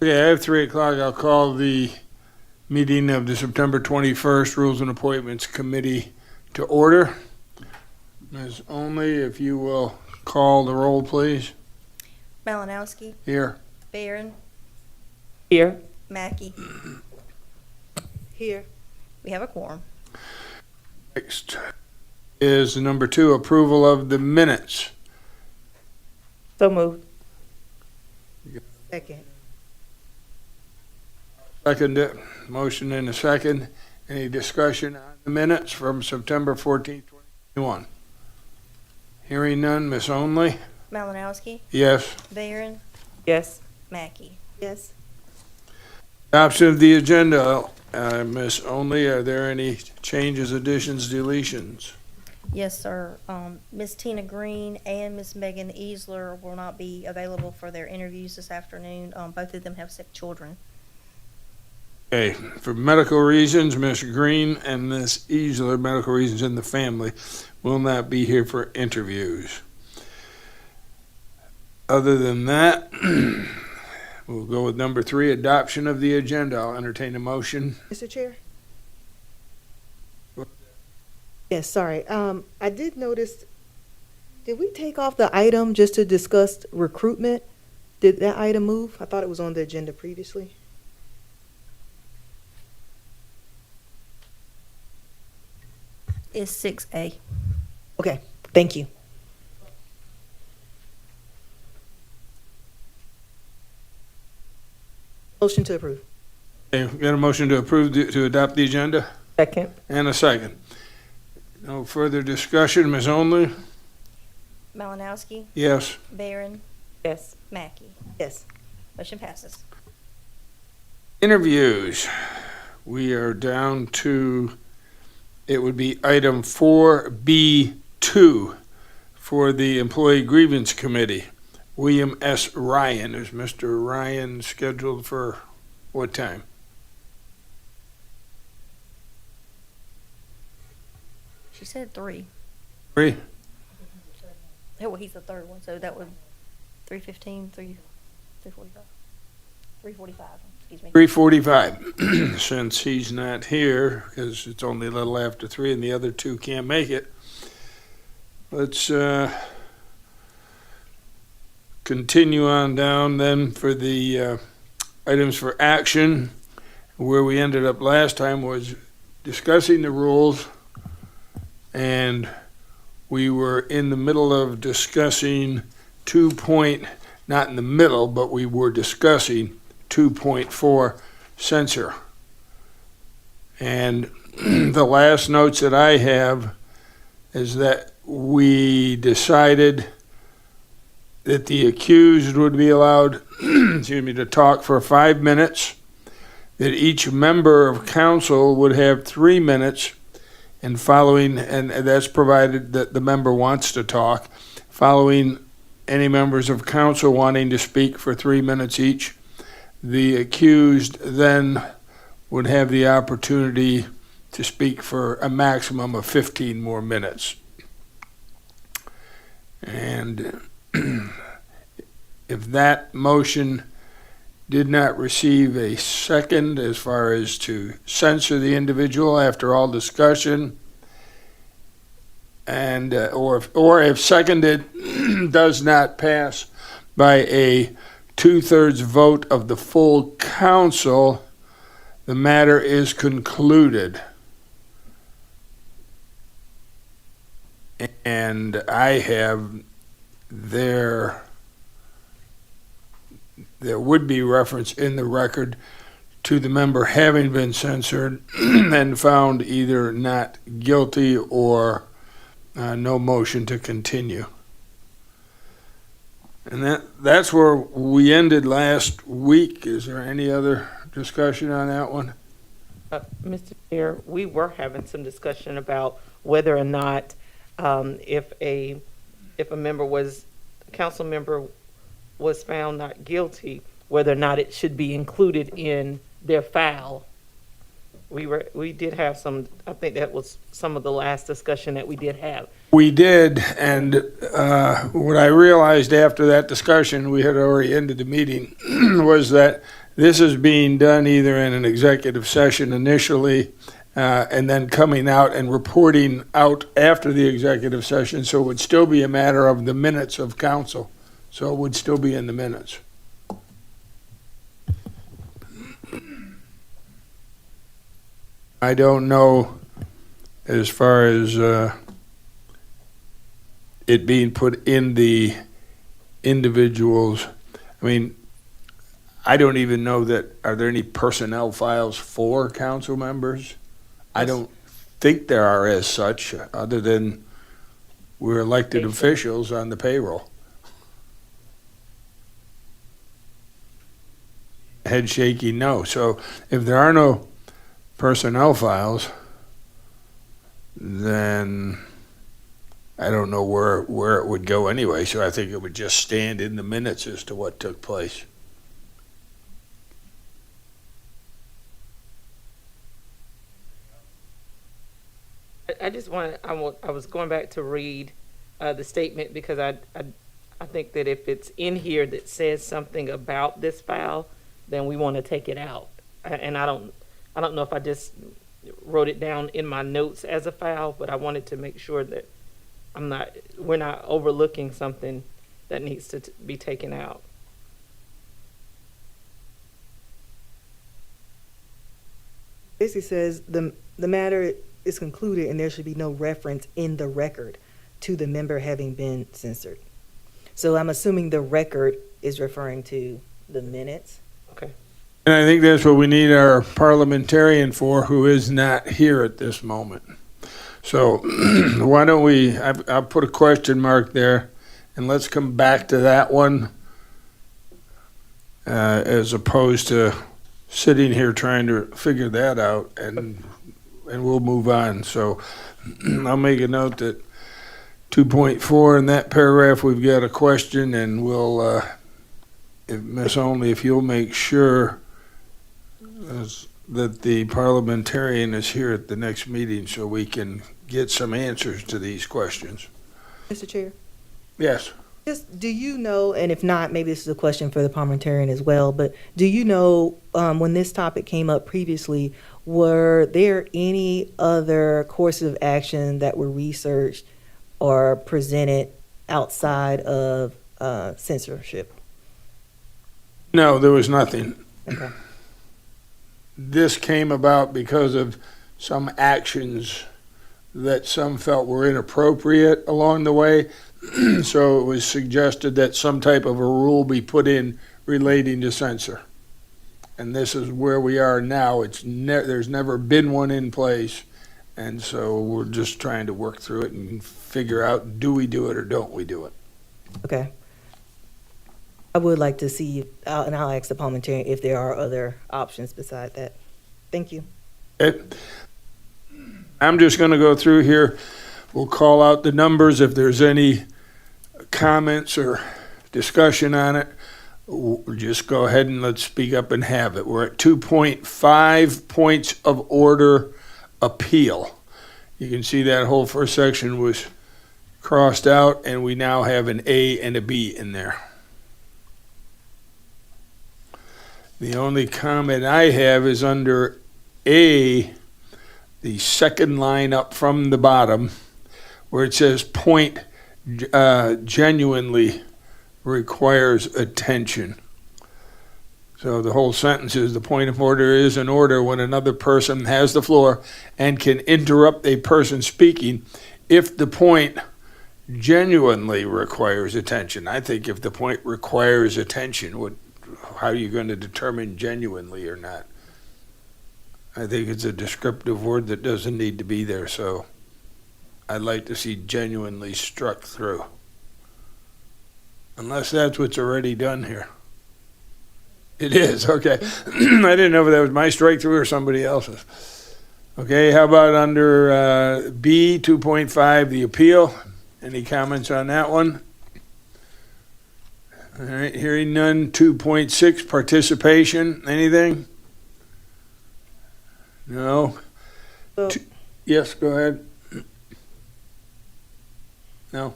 Okay, I have 3 o'clock. I'll call the meeting of the September 21st Rules and Appointments Committee to order. Ms. Only, if you will call the roll, please. Malinowski, Here. Barron, Here. Mackey. Here. We have a quorum. Next is number 2, approval of the minutes. So moved. Second. Second, motion and a second. Any discussion on the minutes from September 14th, 2021? Hearing none, Ms. Only? Malinowski, Yes. Barron, Yes. Mackey. Yes. Adoption of the agenda, Ms. Only, are there any changes, additions, deletions? Yes, sir. Miss Tina Green and Miss Megan Easler will not be available for their interviews this afternoon. Both of them have sick children. Okay, for medical reasons, Ms. Green and Ms. Easler, medical reasons in the family, will not be here for interviews. Other than that, we'll go with number 3, adoption of the agenda. I'll entertain a motion. Mr. Chair? What? Yes, sorry. I did notice, did we take off the item just to discuss recruitment? Did that item move? I thought it was on the agenda previously. It's 6A. Okay, thank you. Motion to approve. Okay, we got a motion to approve, to adopt the agenda, Second. and a second. No further discussion, Ms. Only? Malinowski, Yes. Barron, Yes. Mackey. Yes. Motion passes. Interviews. We are down to, it would be item 4B2 for the Employee Grievance Committee. William S. Ryan. Is Mr. Ryan scheduled for what time? She said 3. 3? Oh, well, he's the third one, so that would 3:15, 3:45. 3:45, excuse me. 3:45. Since he's not here, because it's only a little after 3 and the other 2 can't make it, let's continue on down then for the items for action. Where we ended up last time was discussing the rules, and we were in the middle of discussing not in the middle, but we were discussing 2.4 censure. And the last notes that I have is that we decided that the accused would be allowed to talk for 5 minutes, that each member of council would have 3 minutes, and that's provided that the member wants to talk, following any members of council wanting to speak for 3 minutes each, the accused then would have the opportunity to speak for a maximum of 15 more minutes. And if that motion did not receive a second as far as to censure the individual after all discussion, and or if seconded does not pass by a 2/3 vote of the full council, the matter is concluded. And I have there would be reference in the record to the member having been censored and found either not guilty or no motion to continue. And that's where we ended last week. Is there any other discussion on that one? Mr. Chair, we were having some discussion about whether or not if a council member was found not guilty, whether or not it should be included in their file. We did have some, I think that was some of the last discussion that we did have. We did, and what I realized after that discussion, we had already ended the meeting, was that this is being done either in an executive session initially, and then coming out and reporting out after the executive session, so it would still be a matter of the minutes of council. So it would still be in the minutes. I don't know as far as it being put in the individuals. I mean, I don't even know that, are there any personnel files for council members? I don't think there are as such, other than we're elected officials on the payroll. Head shaking no. So if there are no personnel files, then I don't know where it would go anyway. So I think it would just stand in the minutes as to what took place. I was going back to read the statement because I think that if it's in here that says something about this file, then we want to take it out. And I don't know if I just wrote it down in my notes as a file, but I wanted to make sure that we're not overlooking something that needs to be taken out. Basically says the matter is concluded and there should be no reference in the record to the member having been censored. So I'm assuming the record is referring to the minutes. Okay. And I think that's what we need our parliamentarian for, who is not here at this moment. So why don't I'll put a question mark there, and let's come back to that one as opposed to sitting here trying to figure that out, and we'll move on. So I'll make a note that 2.4 in that paragraph, we've got a question, and we'll, if Miss Only, if you'll make sure that the parliamentarian is here at the next meeting so we can get some answers to these questions. Mr. Chair, Yes. just do you know, and if not, maybe this is a question for the parliamentarian as well, but do you know when this topic came up previously, were there any other courses of action that were researched or presented outside of censorship? No, there was nothing. Okay. This came about because of some actions that some felt were inappropriate along the way. So it was suggested that some type of a rule be put in relating to censor. And this is where we are now. There's never been one in place. And so we're just trying to work through it and figure out, do we do it or don't we do it? Okay. I would like to see, and I'll ask the parliamentarian if there are other options beside that. Thank you. I'm just going to go through here. We'll call out the numbers. If there's any comments or discussion on it, we'll just go ahead and let's speak up and have it. We're at 2.5 points of order appeal. You can see that whole first section was crossed out, and we now have an A and a B in there. The only comment I have is under A, the second line up from the bottom, where it says point genuinely requires attention. So the whole sentence is, the point of order is an order when another person has the floor and can interrupt a person speaking if the point genuinely requires attention. I think if the point requires attention, how are you going to determine genuinely or not? I think it's a descriptive word that doesn't need to be there, so I'd like to see genuinely struck through. Unless that's what's already done here. It is, okay. I didn't know if that was my strike through or somebody else's. Okay, how about under B 2.5, the appeal? Any comments on that one? All right, hearing none. 2.6, participation. Anything? No? So, Yes, go ahead. No?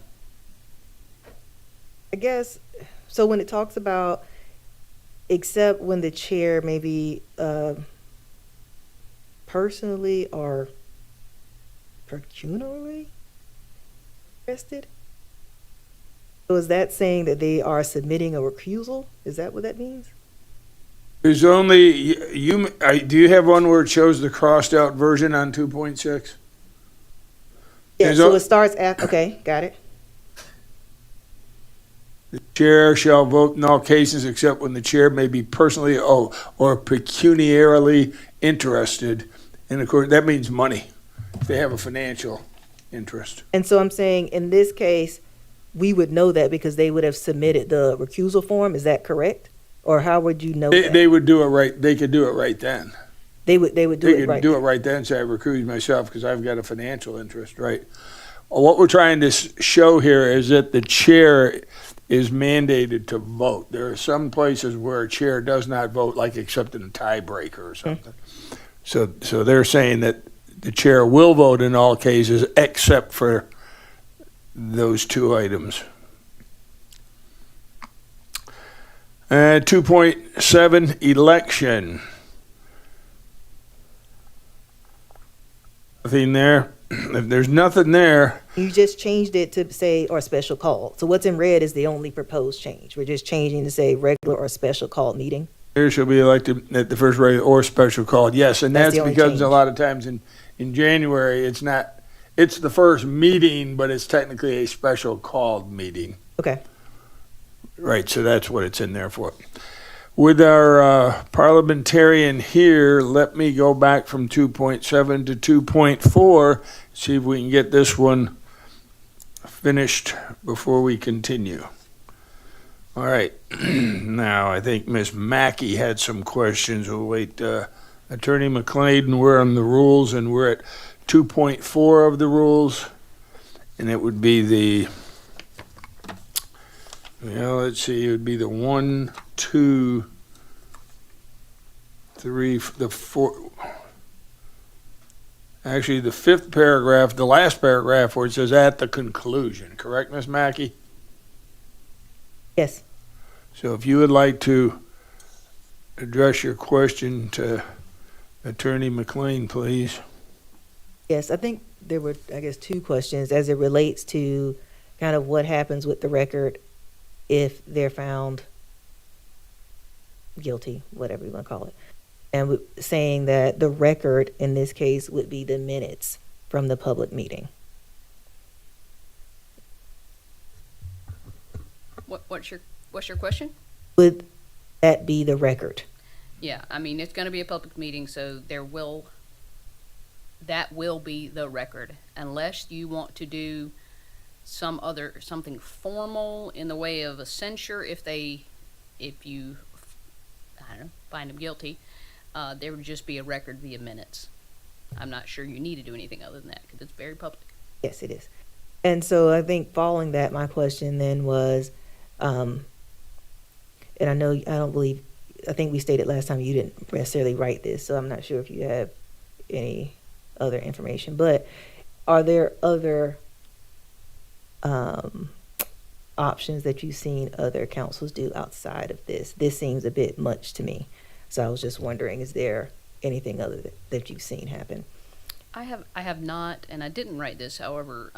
I guess, so when it talks about except when the chair maybe personally or pecuniarily interested. So is that saying that they are submitting a recusal? Is that what that means? There's only, do you have one where it shows the crossed out version on 2.6? Yeah, There's so a- it starts after, okay, got it. The chair shall vote in all cases except when the chair may be personally or pecuniarily interested. And of course, that means money. If they have a financial interest. And so I'm saying in this case, we would know that because they would have submitted the recusal form. Is that correct? Or how would you know that? They would do it right, they could do it right then. They would do They it could right. do it right then and say, I recuse myself because I've got a financial interest, right? What we're trying to show here is that the chair is mandated to vote. There are some places where a chair does not vote, like except in a tiebreaker or something. So they're saying that the chair will vote in all cases except for those two items. 2.7, election. Nothing there. If there's nothing there, You just changed it to say, or special call. So what's in red is the only proposed change. We're just changing to say regular or special call meeting. there shall be elected at the first regular or special call. Yes, and That's that's the only because change. a lot of times in January, it's not, it's the first meeting, but it's technically a special called meeting. Okay. Right, so that's what it's in there for. With our parliamentarian here, let me go back from 2.7 to 2.4, see if we can get this one finished before we continue. All right, now I think Ms. Mackey had some questions. We'll wait. Attorney McLean, we're on the rules, and we're at 2.4 of the rules, and it would be the, well, let's see, it would be the 1, 2, 3, the 4. Actually, the fifth paragraph, the last paragraph where it says at the conclusion, correct, Ms. Mackey? Yes. So if you would like to address your question to Attorney McLean, please. Yes, I think there were, I guess, two questions as it relates to kind of what happens with the record if they're found guilty, whatever you want to call it. And saying that the record in this case would be the minutes from the public meeting. What's your question? Would that be the record? Yeah, I mean, it's gonna be a public meeting, so that will be the record, unless you want to do something formal in the way of a censure if you, I don't know, find them guilty, there would just be a record via minutes. I'm not sure you need to do anything other than that, because it's very public. Yes, it is. And so I think following that, my question then was, and I think we stated last time you didn't necessarily write this, so I'm not sure if you have any other information, but are there other options that you've seen other councils do outside of this? This seems a bit much to me. So I was just wondering, is there anything other that you've seen happen? I have not, and I didn't write this. However,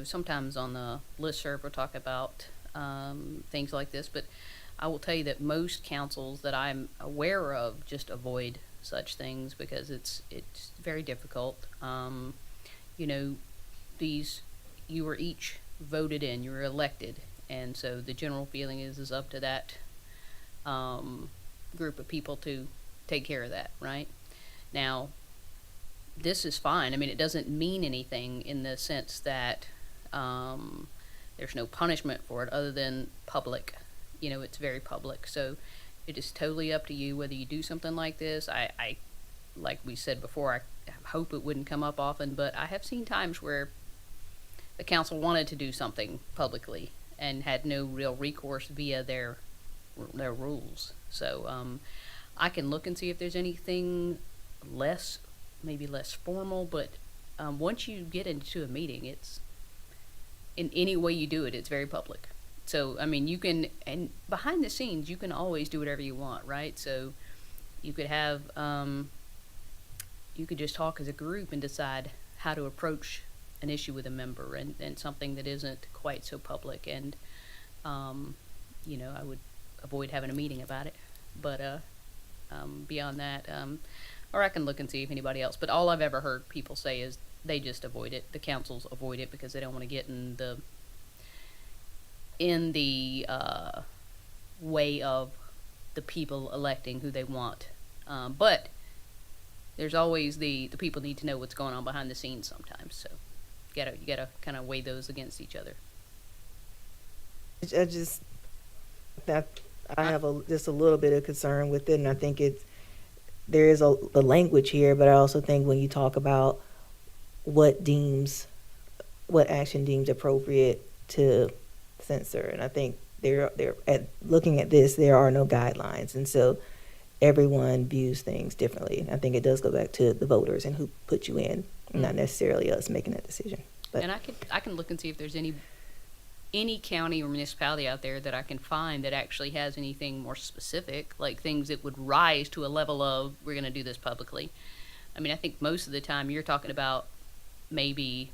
sometimes on the listserv we'll talk about things like this, but I will tell you that most councils that I'm aware of just avoid such things because it's very difficult. You were each voted in, you were elected, and so the general feeling is up to that group of people to take care of that, right? Now, this is fine. I mean, it doesn't mean anything in the sense that there's no punishment for it other than public. It's very public. So it is totally up to you whether you do something like this. I like we said before, I hope it wouldn't come up often, but I have seen times where the council wanted to do something publicly and had no real recourse via their rules. So I can look and see if there's anything maybe less formal, but once you get into a meeting, it's in any way you do it, it's very public. So, I mean, you can, and behind the scenes, you can always do whatever you want, right? So you could have, you could just talk as a group and decide how to approach an issue with a member and something that isn't quite so public. And, you know, I would avoid having a meeting about it. But beyond that, or I can look and see if anybody else. But all I've ever heard people say is they just avoid it. The councils avoid it because they don't want to get in the way of the people electing who they want. But there's always the people need to know what's going on behind the scenes sometimes. So you gotta kind of weigh those against each other. I have just a little bit of concern with it, and I think there is the language here, but I also think when you talk about what action deems appropriate to censor, and I think looking at this, there are no guidelines, and so everyone views things differently. I think it does go back to the voters and who put you in, not necessarily us making that decision. But And I can look and see if there's any county or municipality out there that I can find that actually has anything more specific, like things that would rise to a level of, we're going to do this publicly. I mean, I think most of the time you're talking about maybe,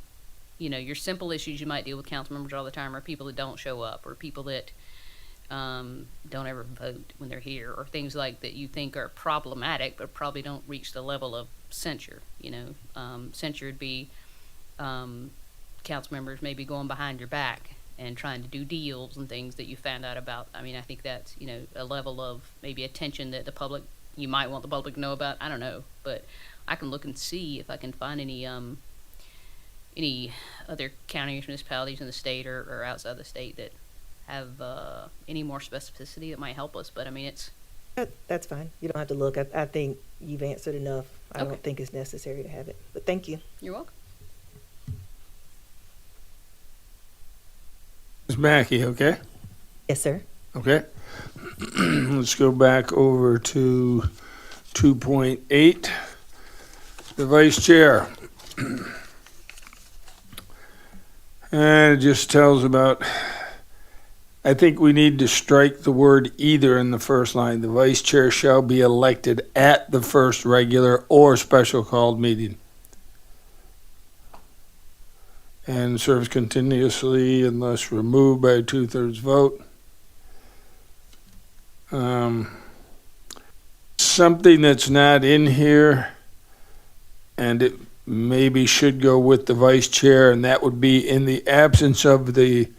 you know, your simple issues you might deal with council members all the time are people that don't show up or people that don't ever vote when they're here or things like that you think are problematic but probably don't reach the level of censure. You know, censure would be council members maybe going behind your back and trying to do deals and things that you found out about. I mean, I think that's, you know, a level of maybe attention that the public, you might want the public to know about. I don't know, but I can look and see if I can find any other counties, municipalities in the state or outside the state that have any more specificity that might help us. But I mean, that's fine. You don't have to look. I think you've answered enough. I Okay. don't think it's necessary to have it, but thank you. You're welcome. Ms. Mackey, okay? Yes, sir. Okay. Let's go back over to 2.8, the vice chair. And it just tells about, I think we need to strike the word either in the first line. The vice chair shall be elected at the first regular or special called meeting. And serves continuously unless removed by a 2/3 vote. Something that's not in here, and it maybe should go with the vice chair, and that would be in the absence of the,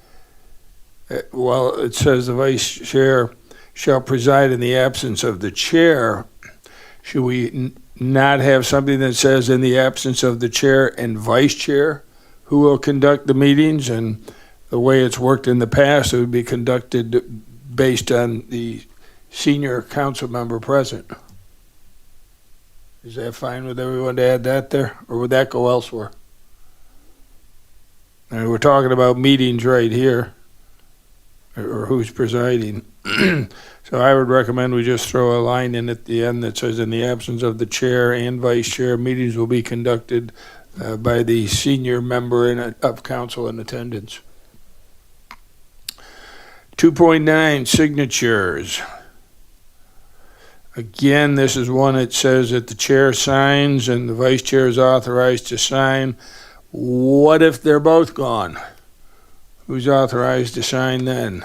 well, it says the vice chair shall preside in the absence of the chair. Should we not have something that says in the absence of the chair and vice chair? Who will conduct the meetings? And the way it's worked in the past, it would be conducted based on the senior council member present. Is that fine with everyone to add that there, or would that go elsewhere? And we're talking about meetings right here, or who's presiding. So I would recommend we just throw a line in at the end that says, in the absence of the chair and vice chair, meetings will be conducted by the senior member of council in attendance. 2.9, signatures. Again, this is one that says that the chair signs and the vice chair is authorized to sign. What if they're both gone? Who's authorized to sign then?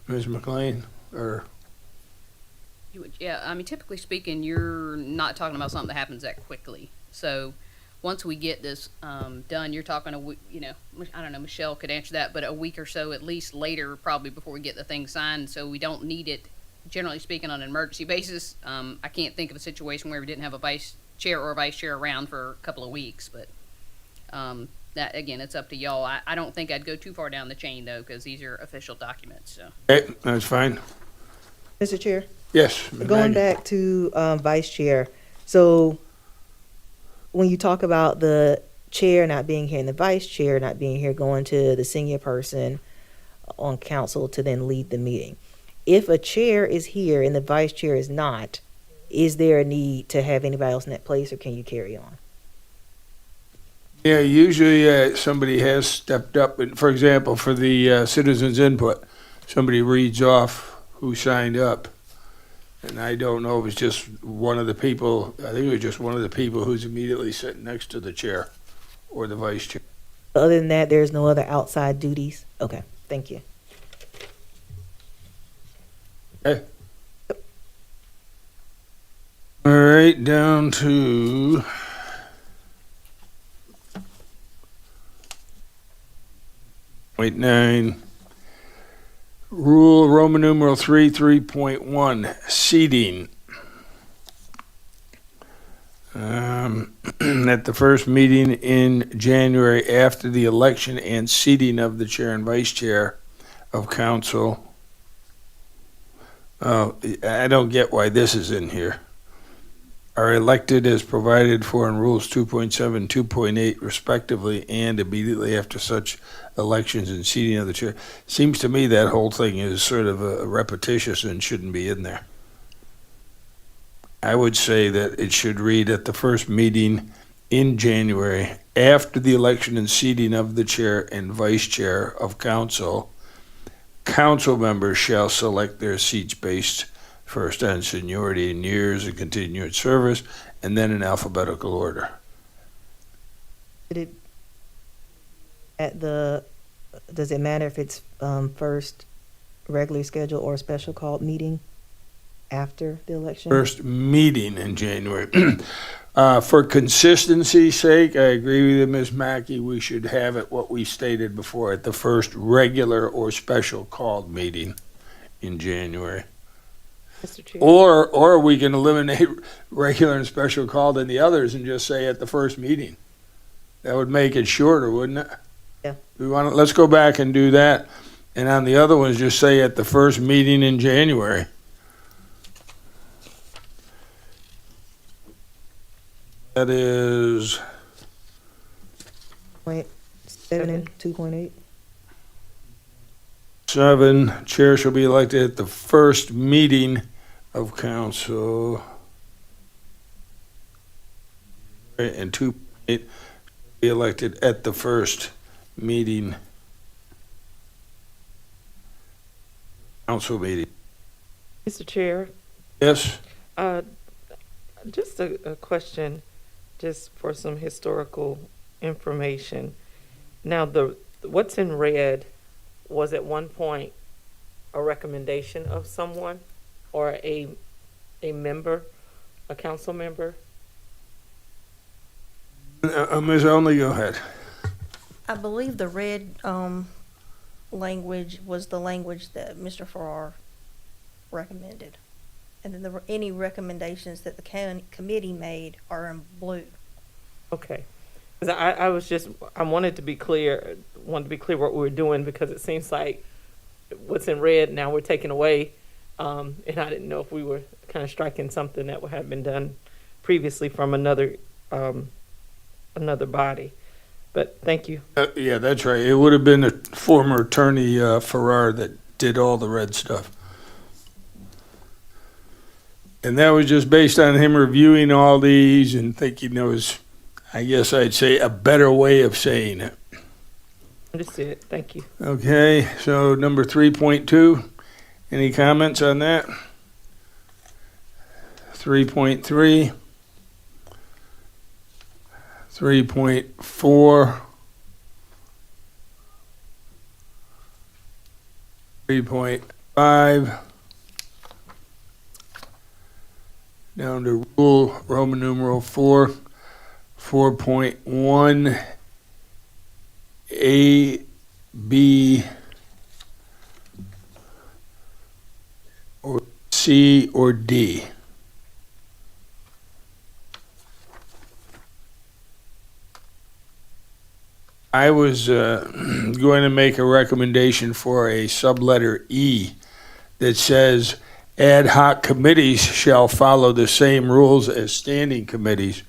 Ms. McLean, or? Yeah, I mean, typically speaking, you're not talking about something that happens that quickly. So once we get this done, you're talking you know, I don't know, Michelle could answer that, but a week or so at least later, probably before we get the thing signed. So we don't need it, generally speaking, on an emergency basis. I can't think of a situation where we didn't have a vice chair or a vice chair around for a couple of weeks, but that, again, it's up to y'all. I don't think I'd go too far down the chain, though, because these are official documents. So. Okay, that's fine. Mr. Chair, Yes. Ms. going Maggie. back to vice chair. So when you talk about the chair not being here and the vice chair not being here, going to the senior person on council to then lead the meeting. If a chair is here and the vice chair is not, is there a need to have anybody else in that place, or can you carry on? Yeah, usually somebody has stepped up, and for example, for the citizens' input, somebody reads off who signed up. And I don't know if it's just one of the people, I think it was just one of the people who's immediately sitting next to the chair or the vice chair. Other than that, there's no other outside duties? Okay, thank you. Okay. All right, down to point 9. Rule Roman numeral 3.1, seating. At the first meeting in January after the election and seating of the chair and vice chair of council. Oh, I don't get why this is in here. Are elected as provided for in rules 2.7, 2.8 respectively, and immediately after such elections and seating of the chair. Seems to me that whole thing is sort of repetitious and shouldn't be in there. I would say that it should read at the first meeting in January after the election and seating of the chair and vice chair of council. Council members shall select their seats based first on seniority in years of continued service, and then in alphabetical order. Does it matter if it's first regularly scheduled or special called meeting after the election? First meeting in January. For consistency's sake, I agree with you, Ms. Mackey, we should have it what we stated before, at the first regular or special called meeting in January. Mr. Chair. Or we can eliminate regular and special called in the others and just say at the first meeting. That would make it shorter, wouldn't it? Yeah. Let's go back and do that. And on the other ones, just say at the first meeting in January. That is 7 and 2.8? 7, chair shall be elected at the first meeting of council. Right, and 2.8, be elected at the first meeting, council meeting. Mr. Chair, Yes? just a question, just for some historical information. Now, what's in red was at one point a recommendation of someone or a member, a council member? Ms. Only, go ahead. I believe the red language was the language that Mr. Farrar recommended. And then any recommendations that the committee made are in blue. Okay. 'Cause I wanted to be clear what we were doing, because it seems like what's in red now we're taking away. And I didn't know if we were kind of striking something that had been done previously from another body. But thank you. Yeah, that's right. It would have been a former attorney, Farrar, that did all the red stuff. And that was just based on him reviewing all these and thinking there was, I guess I'd say, a better way of saying it. Understood. Thank you. Okay, so number 3.2, any comments on that? 3.3, 3.4, 3.5, down to rule Roman numeral 4, 4.1, A, B, or C, or D. I was going to make a recommendation for a subletter E that says ad hoc committees shall follow the same rules as standing committees.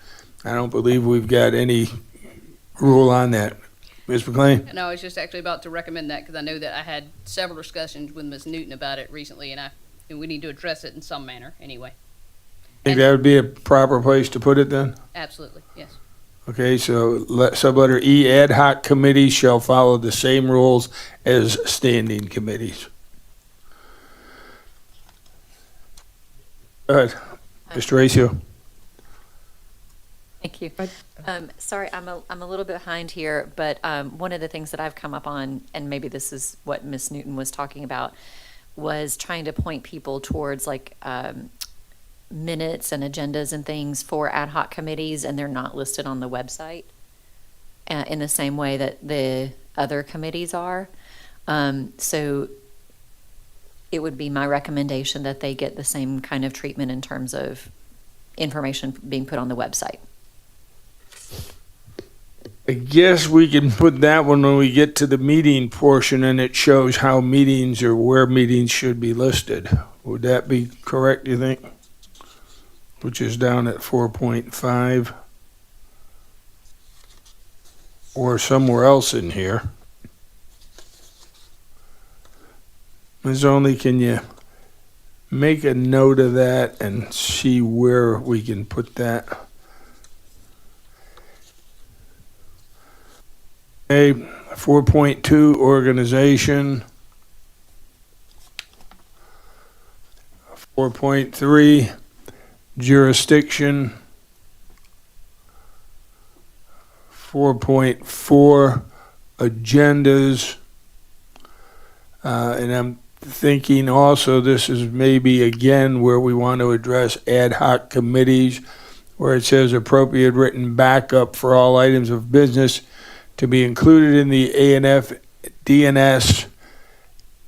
I don't believe we've got any rule on that. Ms. McLean? And I was just actually about to recommend that because I know that I had several discussions with Ms. Newton about it recently, and we need to address it in some manner anyway. Think that would be a proper place to put it then? Absolutely, yes. Okay, so subletter E, ad hoc committees shall follow the same rules as standing committees. Go ahead, Mr. Racio. Thank you. I- Sorry, I'm a little bit behind here, but one of the things that I've come up on, and maybe this is what Ms. Newton was talking about, was trying to point people towards like minutes and agendas and things for ad hoc committees, and they're not listed on the website in the same way that the other committees are. So it would be my recommendation that they get the same kind of treatment in terms of information being put on the website. I guess we can put that one when we get to the meeting portion and it shows how meetings or where meetings should be listed. Would that be correct, you think? Which is down at 4.5 or somewhere else in here. Ms. Only, can you make a note of that and see where we can put that? Okay, 4.2, organization. 4.3, jurisdiction. 4.4, agendas. And I'm thinking also this is maybe again where we want to address ad hoc committees, where it says appropriate written backup for all items of business to be included in the A&F, DNS,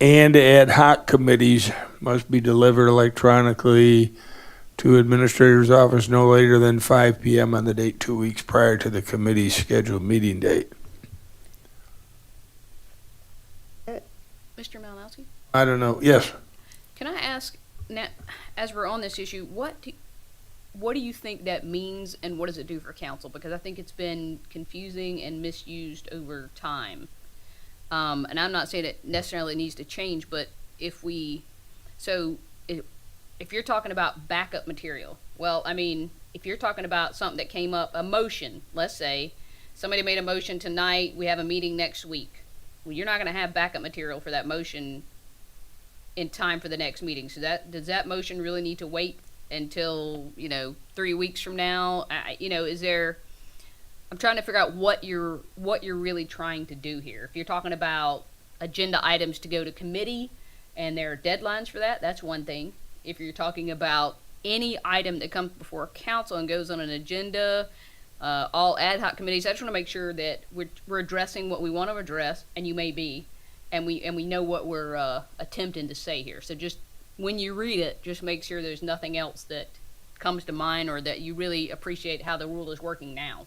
and ad hoc committees must be delivered electronically to administrator's office no later than 5 p.m. on the date 2 weeks prior to the committee's scheduled meeting date. Mr. Malinowski? I don't know. Yes. Can I ask, now, as we're on this issue, what do you think that means and what does it do for council? Because I think it's been confusing and misused over time. And I'm not saying it necessarily needs to change, but if you're talking about backup material, well, I mean, if you're talking about something that came up, a motion, let's say, somebody made a motion tonight, we have a meeting next week. Well, you're not going to have backup material for that motion in time for the next meeting. So does that motion really need to wait until 3 weeks from now? I'm trying to figure out what you're really trying to do here. If you're talking about agenda items to go to committee and there are deadlines for that, that's one thing. If you're talking about any item that comes before council and goes on an agenda, all ad hoc committees, I just want to make sure that we're addressing what we want to address, and you may be, and we know what we're attempting to say here. So just when you read it, just make sure there's nothing else that comes to mind or that you really appreciate how the rule is working now.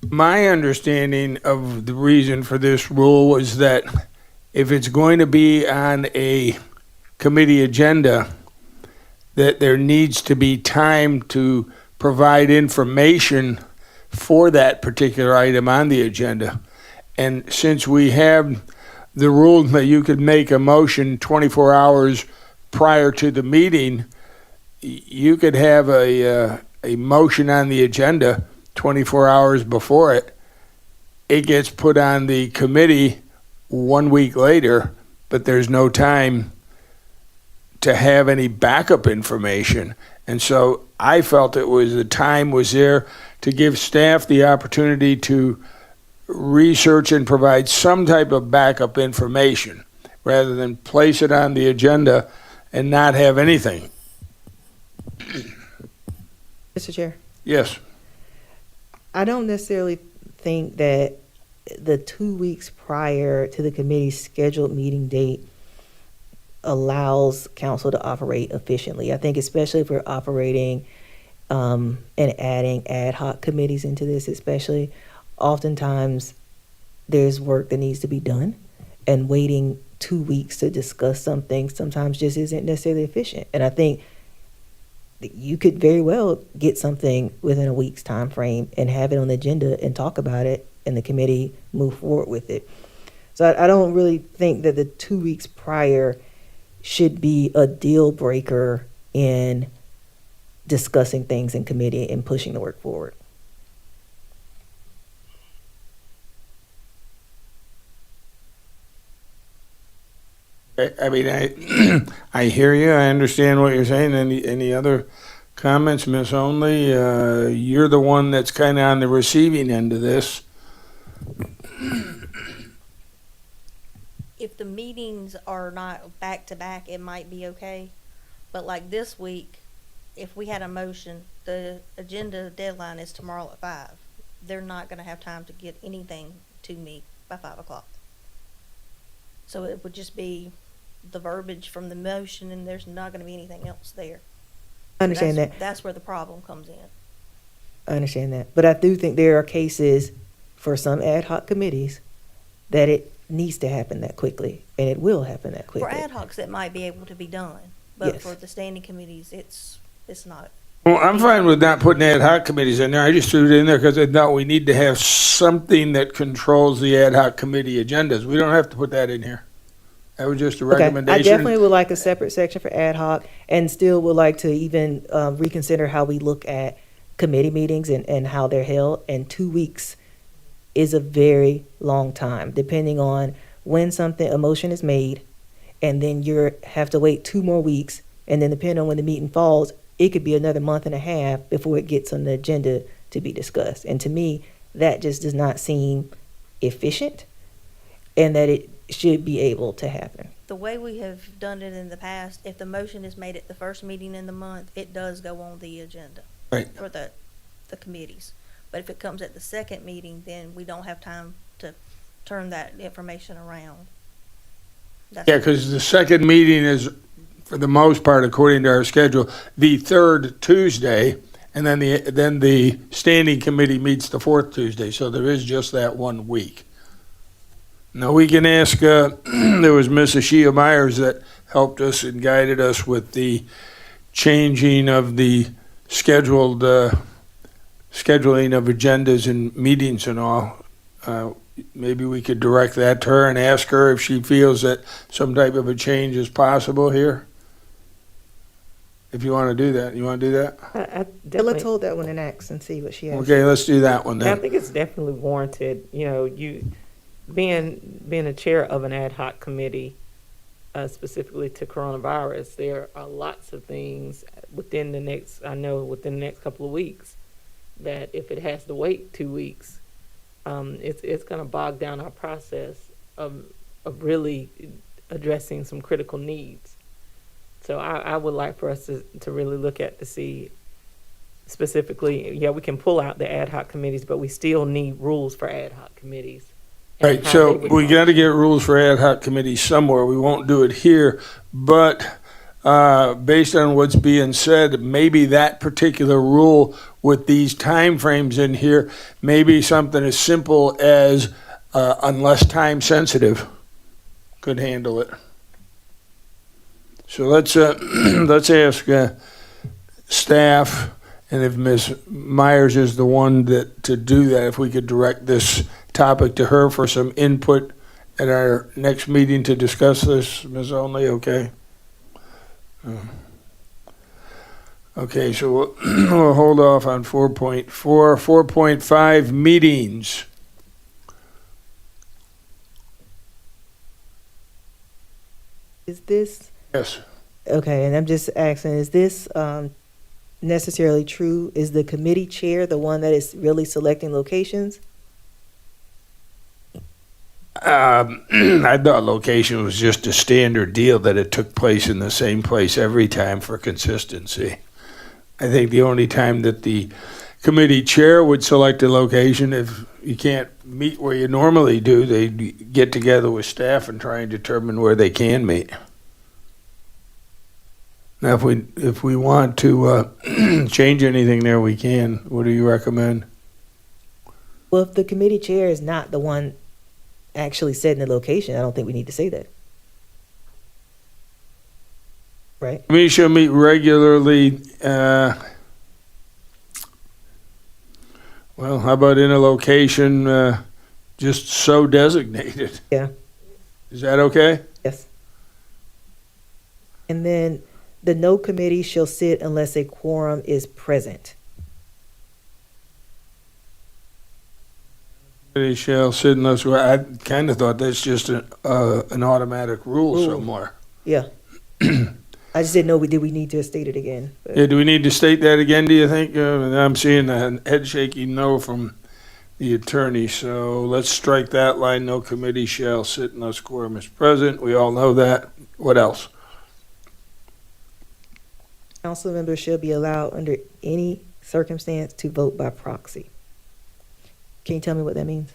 My understanding of the reason for this rule was that if it's going to be on a committee agenda, that there needs to be time to provide information for that particular item on the agenda. And since we have the rule that you could make a motion 24 hours prior to the meeting, you could have a motion on the agenda 24 hours before it. It gets put on the committee 1 week later, but there's no time to have any backup information. And so I felt the time was there to give staff the opportunity to research and provide some type of backup information rather than place it on the agenda and not have anything. Mr. Chair, Yes. I don't necessarily think that the 2 weeks prior to the committee's scheduled meeting date allows council to operate efficiently. I think especially if we're operating and adding ad hoc committees into this, especially, oftentimes there's work that needs to be done, and waiting 2 weeks to discuss something sometimes just isn't necessarily efficient. And I think that you could very well get something within a week's time frame and have it on the agenda and talk about it, and the committee move forward with it. So I don't really think that the 2 weeks prior should be a deal breaker in discussing things in committee and pushing the work forward. I mean, I hear you. I understand what you're saying. Any other comments, Miss Only? You're the one that's kind of on the receiving end of this. If the meetings are not back to back, it might be okay. But like this week, if we had a motion, the agenda deadline is tomorrow at 5. They're not gonna have time to get anything to me by 5 o'clock. So it would just be the verbiage from the motion, and there's not gonna be anything else there. I understand That's- that. That's where the problem comes in. I understand that. But I do think there are cases for some ad hoc committees that it needs to happen that quickly, and it will happen that quickly. For ad hocs, it might be able to be done, but Yes. for the standing committees, it's not. Well, I'm fine with not putting ad hoc committees in there. I just threw it in there because I thought we need to have something that controls the ad hoc committee agendas. We don't have to put that in here. That was just a Okay, I recommendation. definitely would like a separate section for ad hoc, and still would like to even reconsider how we look at committee meetings and how they're held. And 2 weeks is a very long time, depending on when a motion is made, and then you have to wait 2 more weeks, and then depending on when the meeting falls, it could be another month and a half before it gets on the agenda to be discussed. And to me, that just does not seem efficient, and that it should be able to happen. The way we have done it in the past, if the motion is made at the first meeting in the month, it does go on the agenda. Right. For the committees. But if it comes at the second meeting, then we don't have time to turn that information around. That's- Yeah, because the second meeting is, for the most part, according to our schedule, the third Tuesday, and then the standing committee meets the fourth Tuesday, so there is just that 1 week. Now, we can ask, there was Miss Ashia Myers that helped us and guided us with the changing of the scheduled, scheduling of agendas and meetings and all. Maybe we could direct that to her and ask her if she feels that some type of a change is possible here. If you want to do that, you want to do that? I But definitely, let's hold that one in X and see what she has. Okay, let's do that one I then. think it's definitely warranted, you know, you, being a chair of an ad hoc committee, specifically to coronavirus, there are lots of things within the next couple of weeks, that if it has to wait 2 weeks, it's gonna bog down our process of really addressing some critical needs. So I would like for us to really look at to see specifically, yeah, we can pull out the ad hoc committees, but we still need rules for ad hoc committees. and Right, how so they would we function. got to get rules for ad hoc committees somewhere. We won't do it here, but based on what's being said, maybe that particular rule with these timeframes in here, maybe something as simple as unless time sensitive could handle it. So let's let's ask staff, and if Ms. Myers is the one to do that, if we could direct this topic to her for some input at our next meeting to discuss this, Ms. Only, okay? Okay, so we'll hold off on 4.4. 4.5, meetings. Is this, Yes. okay, and I'm just asking, is this necessarily true? Is the committee chair the one that is really selecting locations? I thought location was just a standard deal, that it took place in the same place every time for consistency. I think the only time that the committee chair would select a location, if you can't meet where you normally do, they get together with staff and try and determine where they can meet. Now, if we want to change anything there, we can. What do you recommend? Well, if the committee chair is not the one actually setting the location, I don't think we need to say that. Right? We shall meet regularly. Well, how about in a location just so designated? Yeah. Is that okay? Yes. And then the no committee shall sit unless a quorum is present. They shall sit in those, I kind of thought that's just an automatic rule Rule. somewhere. Yeah. I just didn't know, did we need to state it again? But- Yeah, do we need to state that again, do you think? I'm seeing a head shaking no from the attorney, so let's strike that line. No committee shall sit in those quorum as present. We all know that. What else? Council members shall be allowed under any circumstance to vote by proxy. Can you tell me what that means?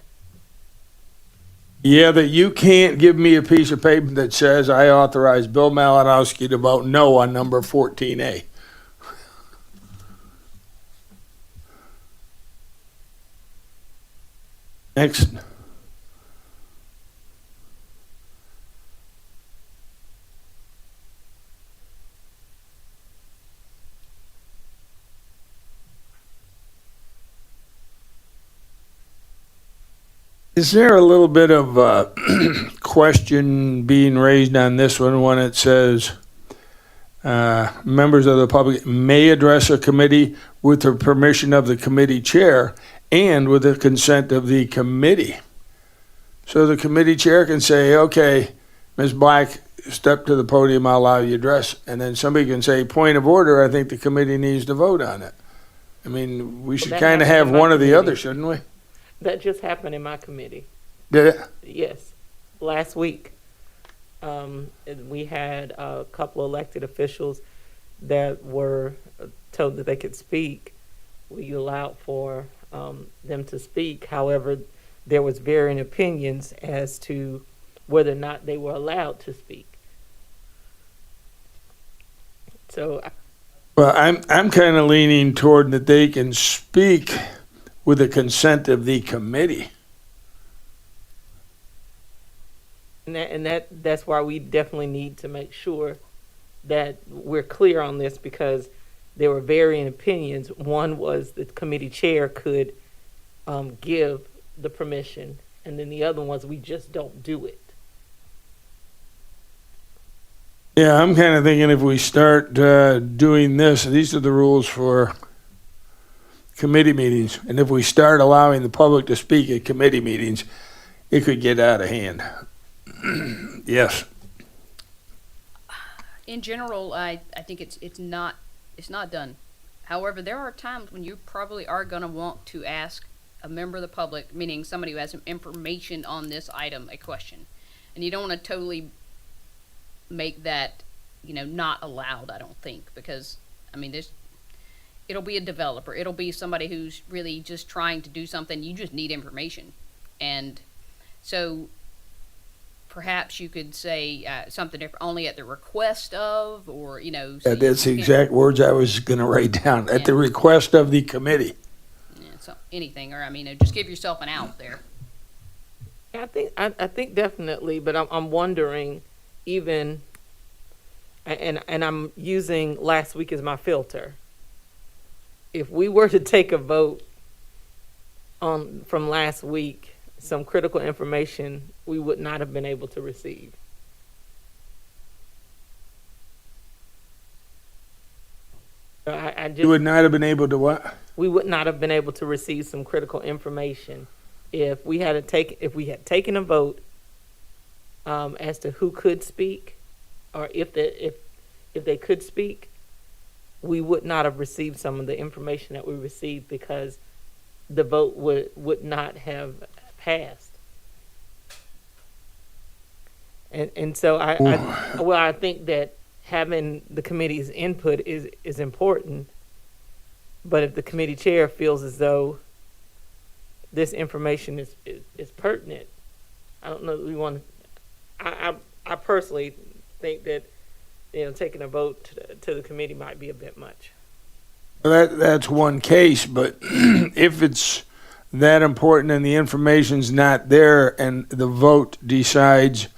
Yeah, that you can't give me a piece of paper that says I authorize Bill Malinowski to vote no on number 14A. Next. Is there a little bit of question being raised on this one when it says members of the public may address a committee with the permission of the committee chair and with the consent of the committee? So the committee chair can say, okay, Ms. Black, step to the podium, I'll allow you to address. And then somebody can say, point of order, I think the committee needs to vote on it. I mean, we should that kind of happens have in my one or the committee. other, shouldn't we? That just happened in my committee. Did it? Yes, last week. We had a couple elected officials that were told that they could speak. We allowed for them to speak. However, there was varying opinions as to whether or not they were allowed to speak. So, Well, I'm kind of leaning toward that they can speak with the consent of the committee. that's why we definitely need to make sure that we're clear on this, because there were varying opinions. One was the committee chair could give the permission, and then the other ones, we just don't do it. Yeah, I'm kind of thinking if we start doing this, these are the rules for committee meetings, and if we start allowing the public to speak at committee meetings, it could get out of hand. Yes. In general, I think it's not done. However, there are times when you probably are going to want to ask a member of the public, meaning somebody who has some information on this item, a question, and you don't want to totally make that, not allowed. I don't think, because it'll be a developer, it'll be somebody who's really just trying to do something. You just need information, and so perhaps you could say something different, only at the request of, or so That's the you exact words I was going to write down. At the Yeah. request of the committee. so anything, or just give yourself an out there. I think definitely, but I'm wondering, even, and I'm using last week as my filter. If we were to take a vote on from last week, some critical information we would not have been able to receive. You would not have been able to what? We would not have been able to receive some critical information if we had taken a vote as to who could speak, or if they could speak. We would not have received some of the information that we received, because the vote would not have passed. And so I think that having the committee's input is important. But if the committee chair feels as though this information is pertinent, I don't know that we want to. I personally think that taking a vote to the committee might be a bit much. That's one case, but if it's that important and the information's not there and the vote decides,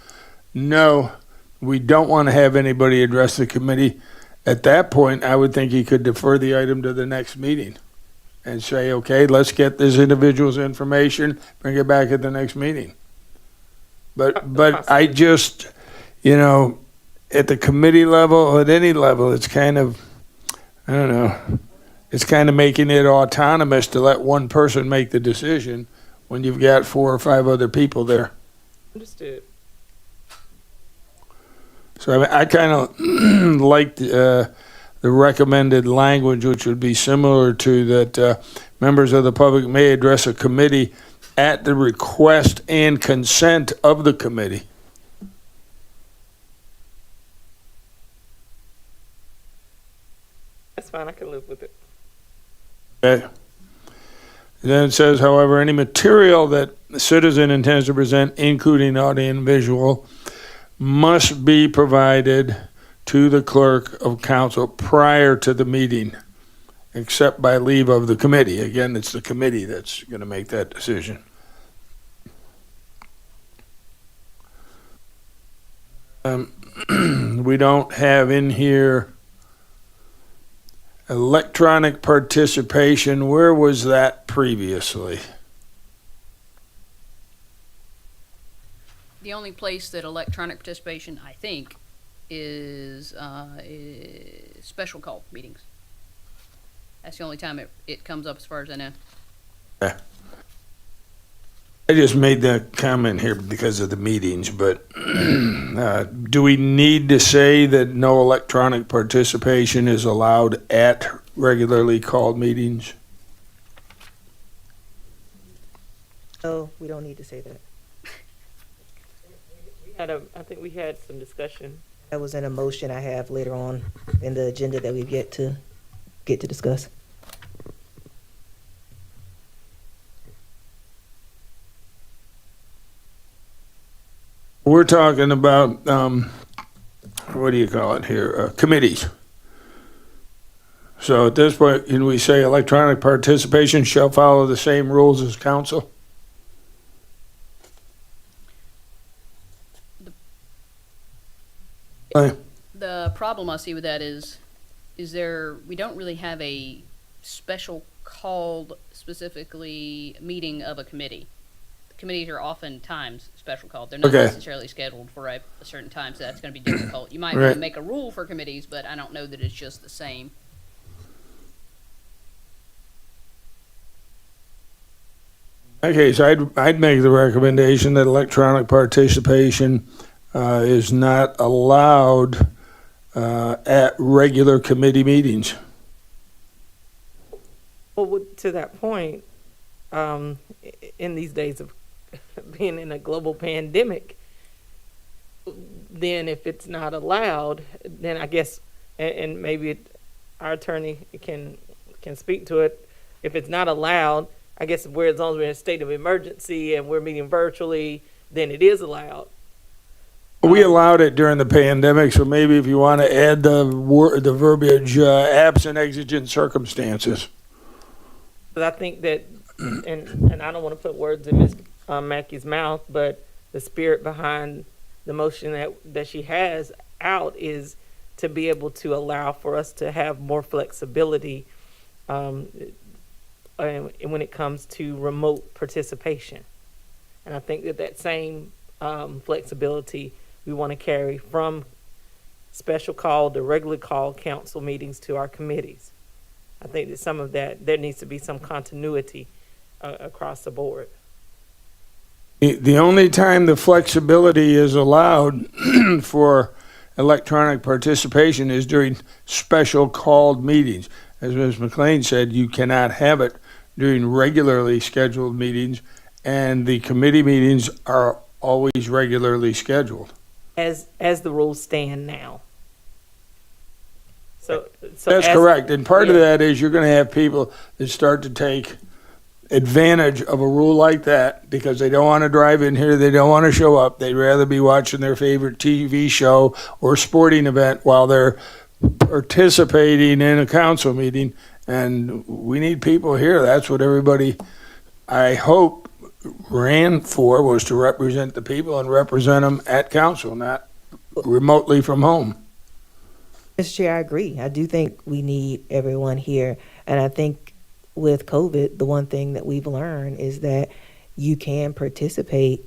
no, we don't want to have anybody address the committee, at that point, I would think he could defer the item to the next meeting and say, okay, let's get this individual's information, bring it back at the next meeting. But I just, at the committee level, at any level, it's kind of, I don't know, it's kind of making it autonomous to let one person make the decision when you've got 4 or 5 other people there. Understood. So I mean, I kind of like the recommended language, which would be similar to that members of the public may address a committee at the request and consent of the committee. That's fine, I can live with it. Okay. Then it says, however, any material that the citizen intends to present, including audio and visual, must be provided to the clerk of council prior to the meeting, except by leave of the committee. Again, it's the committee that's going to make that decision. We don't have in here electronic participation. Where was that previously? The only place that electronic participation, I think, is special call meetings. That's the only time it comes up as far as I know. I just made that comment here because of the meetings, but do we need to say that no electronic participation is allowed at regularly called meetings? No, we don't need to say that. I think we had some discussion. That was in a motion I have later on in the agenda that we get to discuss. We're talking about, what do you call it here, committees. So at this point, can we say electronic participation shall follow the same rules as council? The problem I see with that is we don't really have a special called specifically meeting of a committee. Committees are oftentimes special called. They're not Okay. necessarily scheduled for a certain time, so that's going to be difficult. You might Right. make a rule for committees, but I don't know that it's just the same. Okay, so I'd make the recommendation that electronic participation is not allowed at regular committee meetings. Well, to that point, in these days of being in a global pandemic, then if it's not allowed, then I guess, and maybe our attorney can speak to it. If it's not allowed, I guess as long as we're in a state of emergency and we're meeting virtually, then it is allowed. We allowed it during the pandemic, so maybe if you want to add the verbiage, absent exigent circumstances. But I think that, and I don't want to put words in Ms. Mackey's mouth, but the spirit behind the motion that she has out is to be able to allow for us to have more flexibility and when it comes to remote participation. And I think that same flexibility we want to carry from special call to regular call council meetings to our committees. I think that some of that, there needs to be some continuity across the board. The only time the flexibility is allowed for electronic participation is during special called meetings. As Ms. McLean said, you cannot have it during regularly scheduled meetings, and the committee meetings are always regularly scheduled. As the rules stand now. So That's as- correct, and part of yeah. that is you're going to have people that start to take advantage of a rule like that because they don't want to drive in here, they don't want to show up, they'd rather be watching their favorite TV show or sporting event while they're participating in a council meeting, and we need people here. That's what everybody, I hope, ran for, was to represent the people and represent them at council, not remotely from home. Mr. Chair, I agree. I do think we need everyone here. And I think with COVID, the one thing that we've learned is that you can participate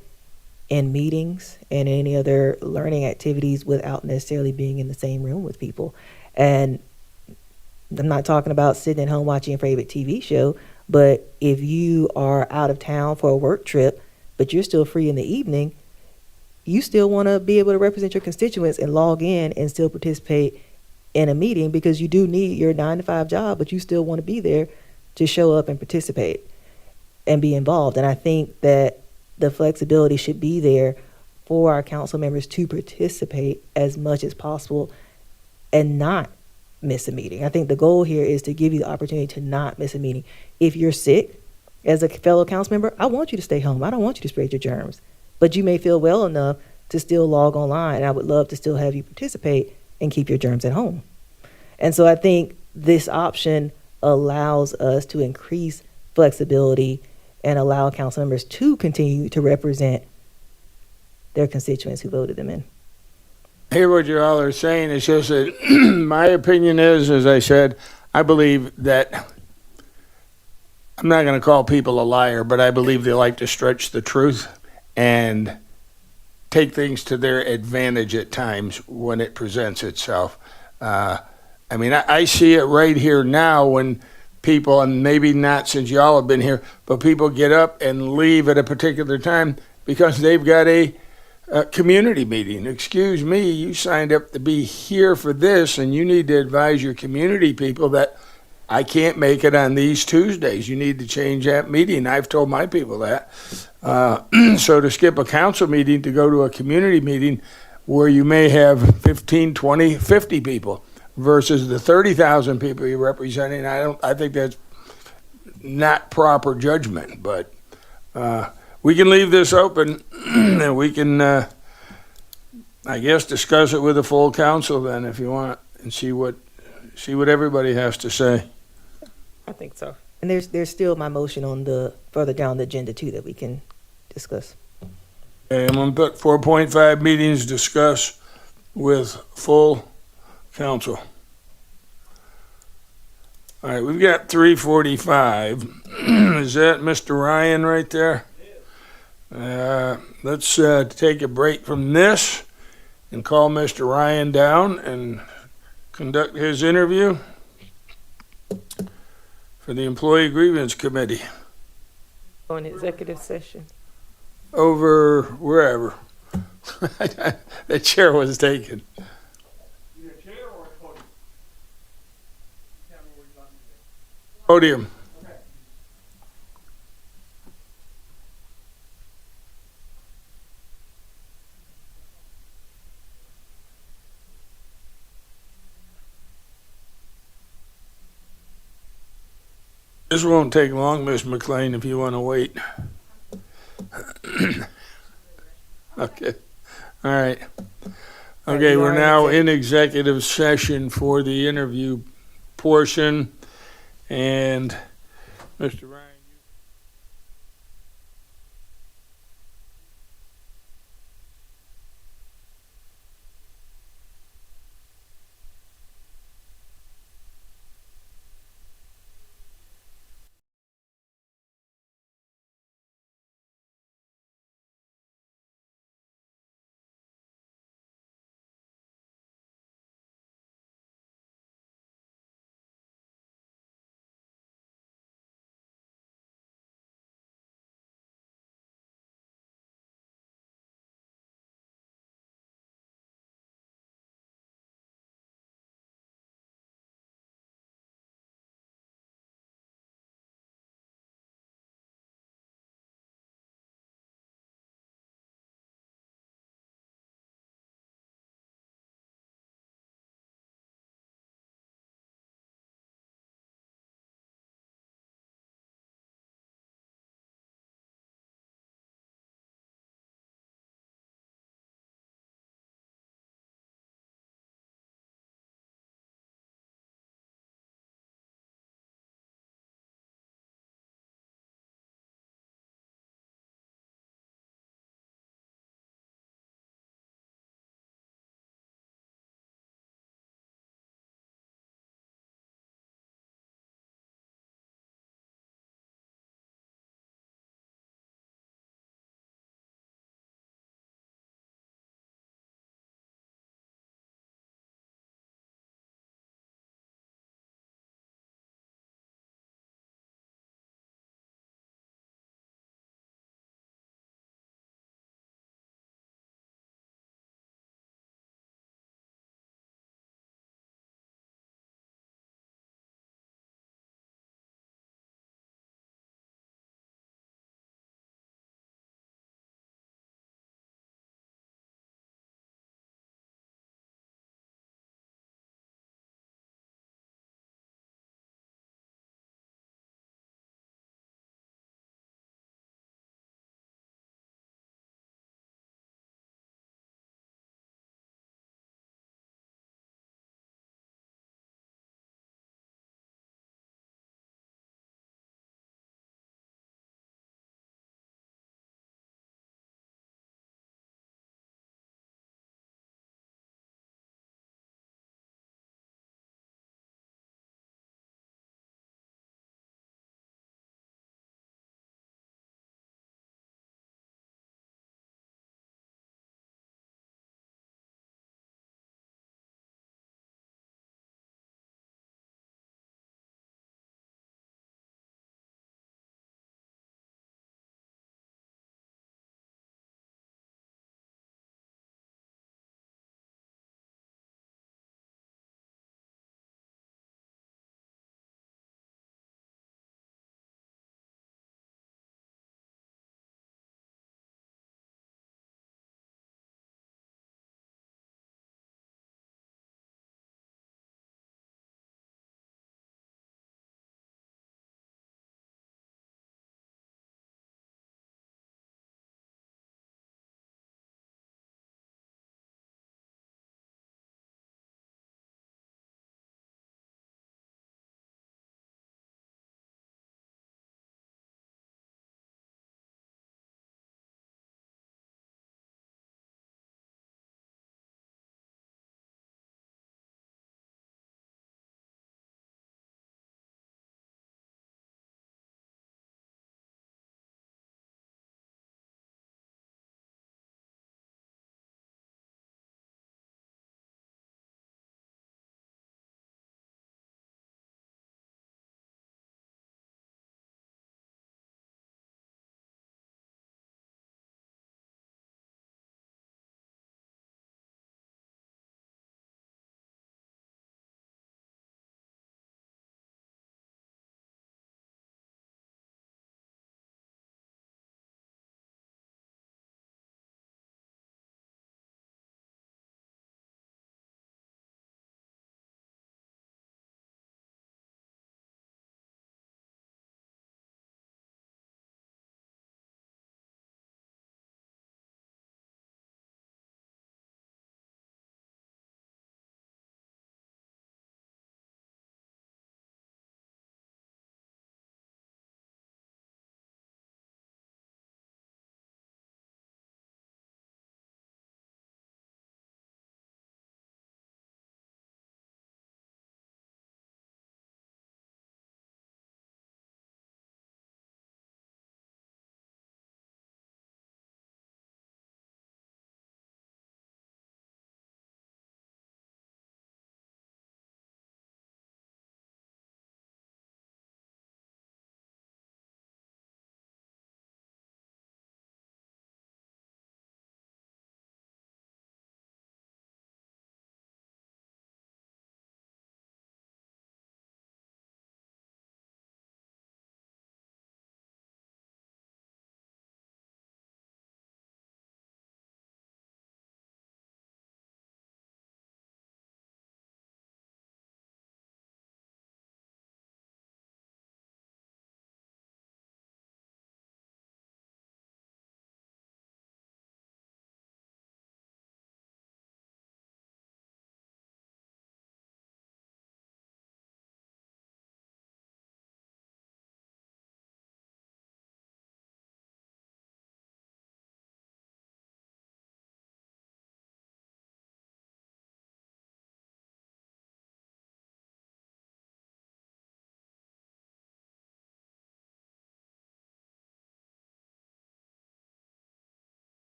in meetings and any other learning activities without necessarily being in the same room with people. And I'm not talking about sitting at home watching your favorite TV show, But if you are out of town for a work trip, but you're still free in the evening, you still want to be able to represent your constituents and log in and still participate in a meeting, because you do need your 9 to 5 job, but you still want to be there to show up and participate and be involved. And I think that the flexibility should be there for our council members to participate as much as possible and not miss a meeting. I think the goal here is to give you the opportunity to not miss a meeting. If you're sick, as a fellow council member, I want you to stay home. I don't want you to spread your germs. But you may feel well enough to still log online, and I would love to still have you participate and keep your germs at home. And so I think this option allows us to increase flexibility and allow council members to continue to represent their constituents who voted them in. I hear what you all are saying. It's just that my opinion is, as I said, I believe that I'm not going to call people a liar, but I believe they like to stretch the truth and take things to their advantage at times when it presents itself. I mean, I see it right here now when people, and maybe not since y'all have been here, but people get up and leave at a particular time because they've got a community meeting. Excuse me, you signed up to be here for this, and you need to advise your community people that I can't make it on these Tuesdays. You need to change that meeting. I've told my people that. So to skip a council meeting to go to a community meeting where you may have 15, 20, 50 people versus the 30,000 people you're representing, I think that's not proper judgment. But we can leave this open and we can, I guess, discuss it with the full council then if you want and see what everybody has to say. I think so. And there's still my motion on the further down the agenda too that we can discuss. Okay, I'm gonna put 4.5 meetings discuss with full council. All right, we've got 3:45. Is that Mr. Ryan right there? Let's take a break from this and call Mr. Ryan down and conduct his interview for the Employee Grievance Committee On executive session. over wherever. The chair was taken. Podium. This won't take long, Miss McLean, if you want to wait. Okay. All right. Okay, we're now in executive session for the interview portion. And Mr. Ryan.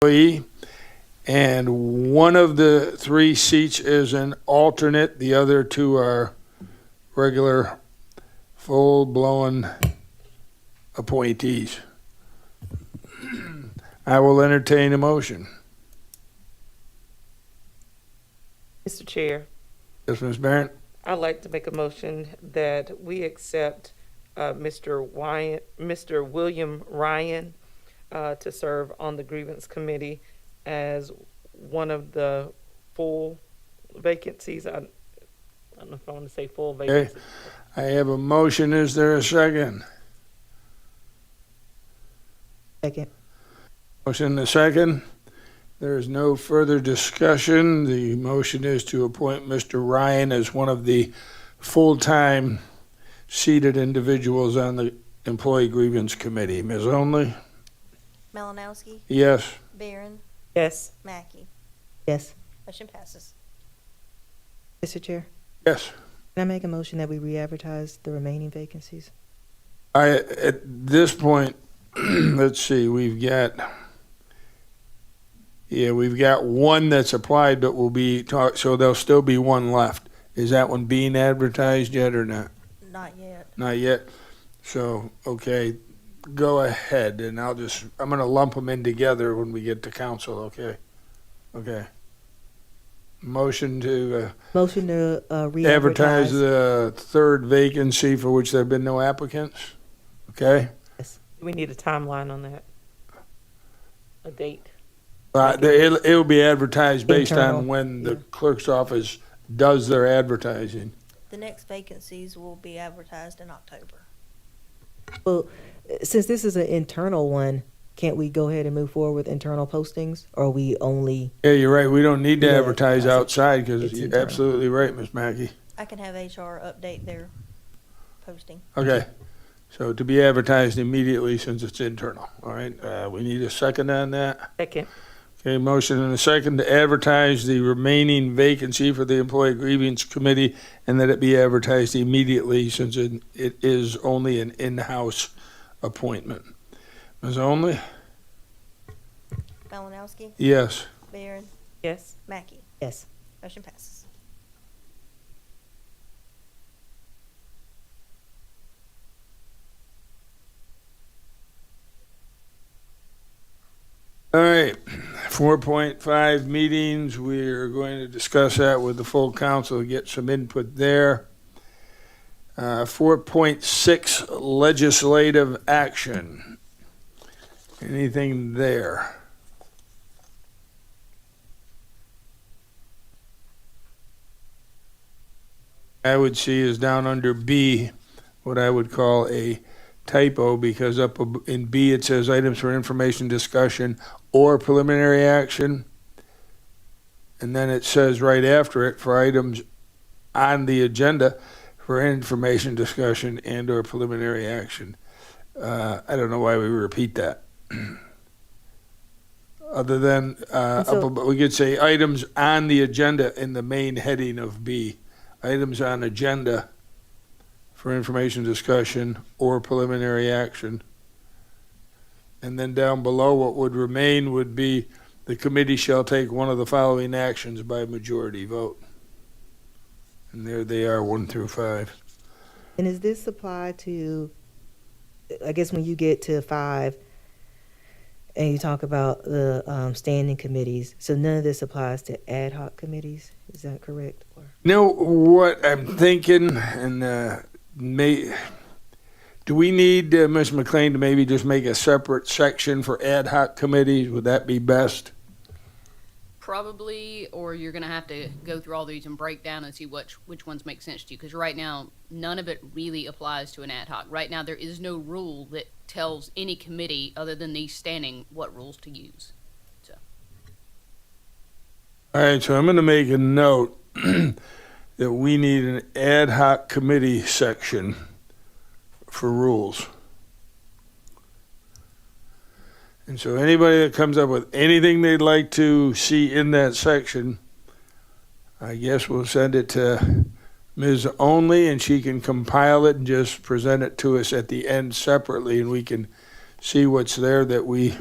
employee, and one of the 3 seats is an alternate. The other 2 are regular, full-blown appointees. I will entertain a motion. Mr. Chair, Yes, Ms. Barrett? I'd like to make a motion that we accept Mr. William Ryan to serve on the grievance committee as one of the full vacancies. I don't know if I want to say full vacancies. I have a motion. Is there a second? Second. Motion and a second. There is no further discussion. The motion is to appoint Mr. Ryan as one of the full-time seated individuals on the Employee Grievance Committee. Ms. Only? Malinowski, Yes. Barron, Yes. Mackey. Yes. Motion passes. Mr. Chair, Yes. can I make a motion that we re-advertise the remaining vacancies? At this point, let's see, we've got one that's applied, but will be so there'll still be one left. Is that one being advertised yet or not? Not yet. Not yet. So, okay, go ahead, and I'm gonna lump them in together when we get to council, okay? Okay. Motion to Motion to advertise re-advertise. the 3rd vacancy for which there have been no applicants, okay? We need a timeline on that. A date. It'll be advertised based Internal, on when the yeah. clerk's office does their advertising. The next vacancies will be advertised in October. Well, since this is an internal one, can't we go ahead and move forward with internal postings? Or are we only, Yeah, you're right, we don't need to Yeah, advertise that's- outside, because it's you're internal. absolutely right, Ms. Mackey. I can have HR update their posting. Okay, so to be advertised immediately since it's internal, all right? We need a second on that. Second. Okay, motion and a second to advertise the remaining vacancy for the Employee Grievance Committee and that it be advertised immediately since it is only an in-house appointment. Ms. Only? Malinowski, Yes. Barron, Yes. Mackey. yes. Motion passes. All right, 4.5 meetings, we're going to discuss that with the full council, get some input there. 4.6 legislative action. Anything there? I would see is down under B, what I would call a typo, because up in B it says items for information discussion or preliminary action. And then it says right after it for items on the agenda for information discussion and or preliminary action. I don't know why we repeat that. Other than, we could say items on the agenda in the main heading of B. Items on agenda for information discussion or preliminary action. And then down below, what would remain would be the committee shall take one of the following actions by majority vote. And there they are, 1 through 5. And is this applied to, I guess when you get to 5 and you talk about the standing committees, so none of this applies to ad hoc committees? Is that correct? Or? Know what I'm thinking, and do we need Ms. McLean to maybe just make a separate section for ad hoc committees? Would that be best? Probably, or you're gonna have to go through all these and break down and see which ones make sense to you, because right now, none of it really applies to an ad hoc. Right now, there is no rule that tells any committee, other than these standing, what rules to use. All right, so I'm going to make a note that we need an ad hoc committee section for rules. And so anybody that comes up with anything they'd like to see in that section, I guess we'll send it to Ms. Only, and she can compile it and just present it to us at the end separately, and we can see what's there that we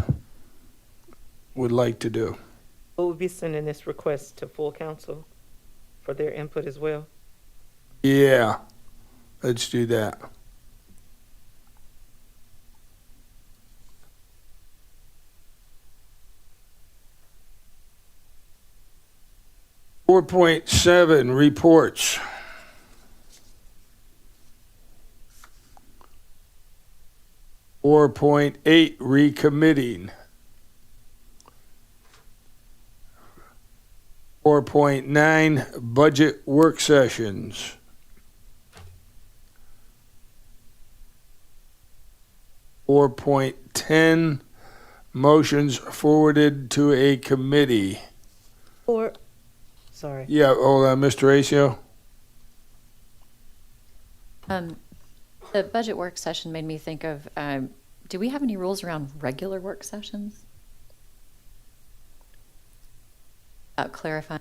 would like to do. Will we be sending this request to full council for their input as well? Yeah, let's do that. Four point seven, reports. Four point eight, recommitting. 4.9, budget work sessions. 4.10, motions forwarded to a committee. Or, sorry. Yeah, hold on, Mr. Acio. The budget work session made me think of, do we have any rules around regular work sessions? About clarifying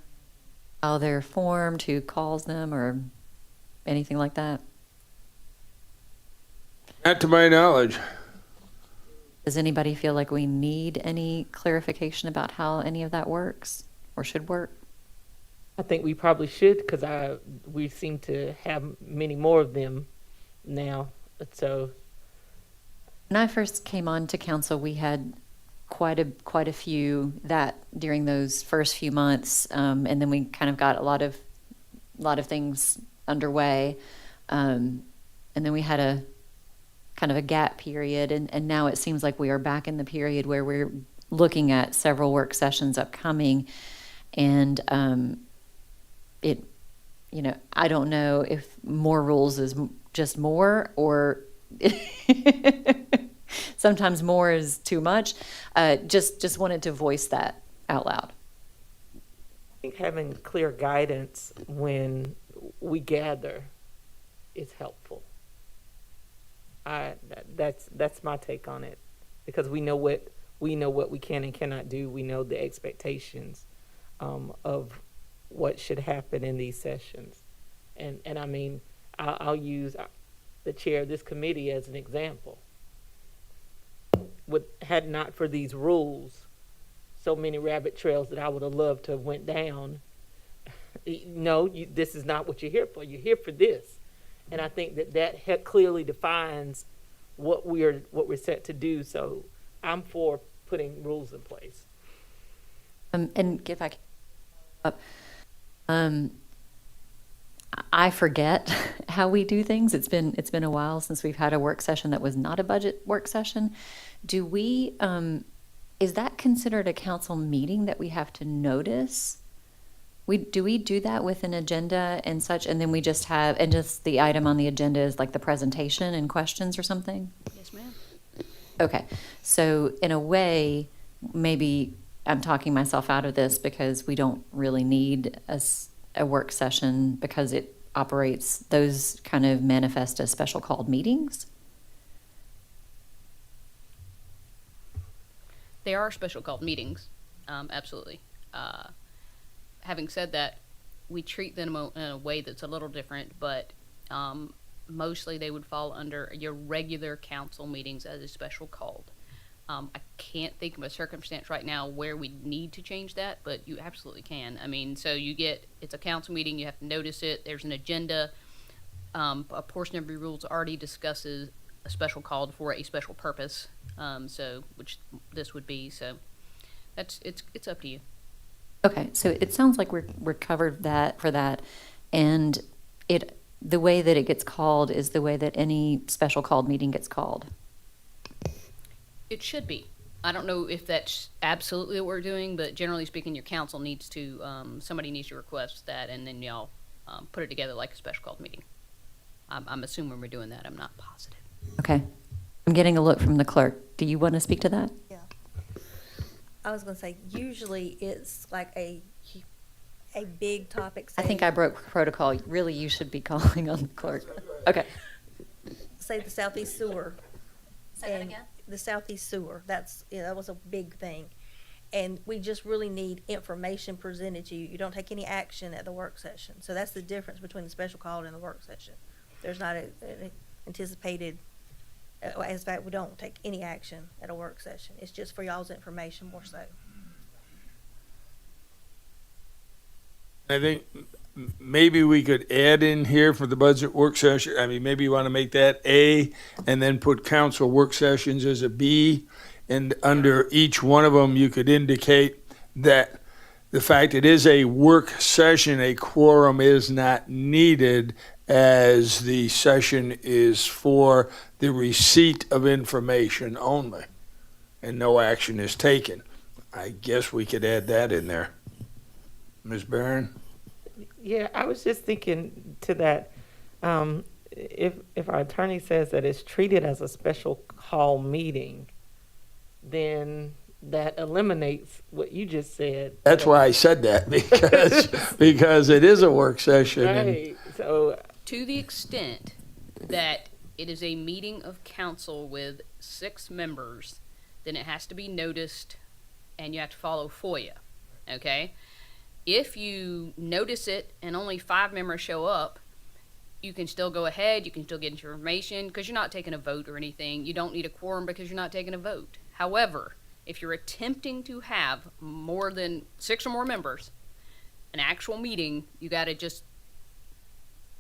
how they're formed, who calls them, or anything like that? Not to my knowledge. Does anybody feel like we need any clarification about how any of that works or should work? I think we probably should, because we seem to have many more of them now. So When I first came on to council, we had quite a few that during those first few months, and then we kind of got a lot of things underway, and then we had a kind of a gap period, and now it seems like we are back in the period where we're looking at several work sessions upcoming, and it, I don't know if more rules is just more, or sometimes more is too much. Just wanted to voice that out loud. I think having clear guidance when we gather is helpful. That's my take on it, because we know what we can and cannot do. We know the expectations of what should happen in these sessions, and I mean, I'll use the chair of this committee as an example. Had not for these rules, so many rabbit trails that I would have loved to have went down. No, this is not what you're here for. You're here for this, and I think that clearly defines what we're set to do. So I'm for putting rules in place. And if I can, I forget how we do things. It's been a while since we've had a work session that was not a budget work session. Do we, is that considered a council meeting that we have to notice? Do we do that with an agenda and such, and then we just have, and just the item on the agenda is like the presentation and questions or something? Yes, ma'am. Okay, so in a way, maybe I'm talking myself out of this because we don't really need a work session because it operates, those kind of manifest as special called meetings. They are special called meetings, absolutely. Having said that, we treat them in a way that's a little different, but mostly they would fall under your regular council meetings as a special called. I can't think of a circumstance right now where we need to change that, but you absolutely can. I mean, so it's a council meeting, you have to notice it, there's an agenda. A portion of your rules already discusses a special called for a special purpose, which this would be, so it's up to you. Okay, so it sounds like we're covered for that, and the way that it gets called is the way that any special called meeting gets called. It should be. I don't know if that's absolutely what we're doing, but generally speaking, your council needs to, somebody needs to request that, and then y'all put it together like a special called meeting. I'm assuming we're doing that. I'm not positive. Okay. I'm getting a look from the clerk. Do you want to speak to that? Yeah. I was gonna say, usually it's like a big topic. I think I broke protocol. Really, you should be calling on the clerk. Okay. Say the southeast sewer. Say that And again? The southeast sewer, that was a big thing. And we just really need information presented to you. You don't take any action at the work session. So that's the difference between the special call and the work session. There's not an anticipated, as fact, we don't take any action at a work session. It's just for y'all's information more so. I think maybe we could add in here for the budget work session, I mean, maybe you want to make that A, and then put council work sessions as a B, and under each one of them, you could indicate that the fact it is a work session, a quorum is not needed, as the session is for the receipt of information only, and no action is taken. I guess we could add that in there. Ms. Barron? Yeah, I was just thinking to that, if our attorney says that it's treated as a special call meeting, then that eliminates what you just said. That's why I said that, because it is a work session. And Right, so, To the extent that it is a meeting of council with 6 members, then it has to be noticed and you have to follow FOIA, okay? If you notice it and only 5 members show up, you can still go ahead, you can still get information, because you're not taking a vote or anything. You don't need a quorum because you're not taking a vote. However, if you're attempting to have more than 6 or more members, an actual meeting, you gotta just,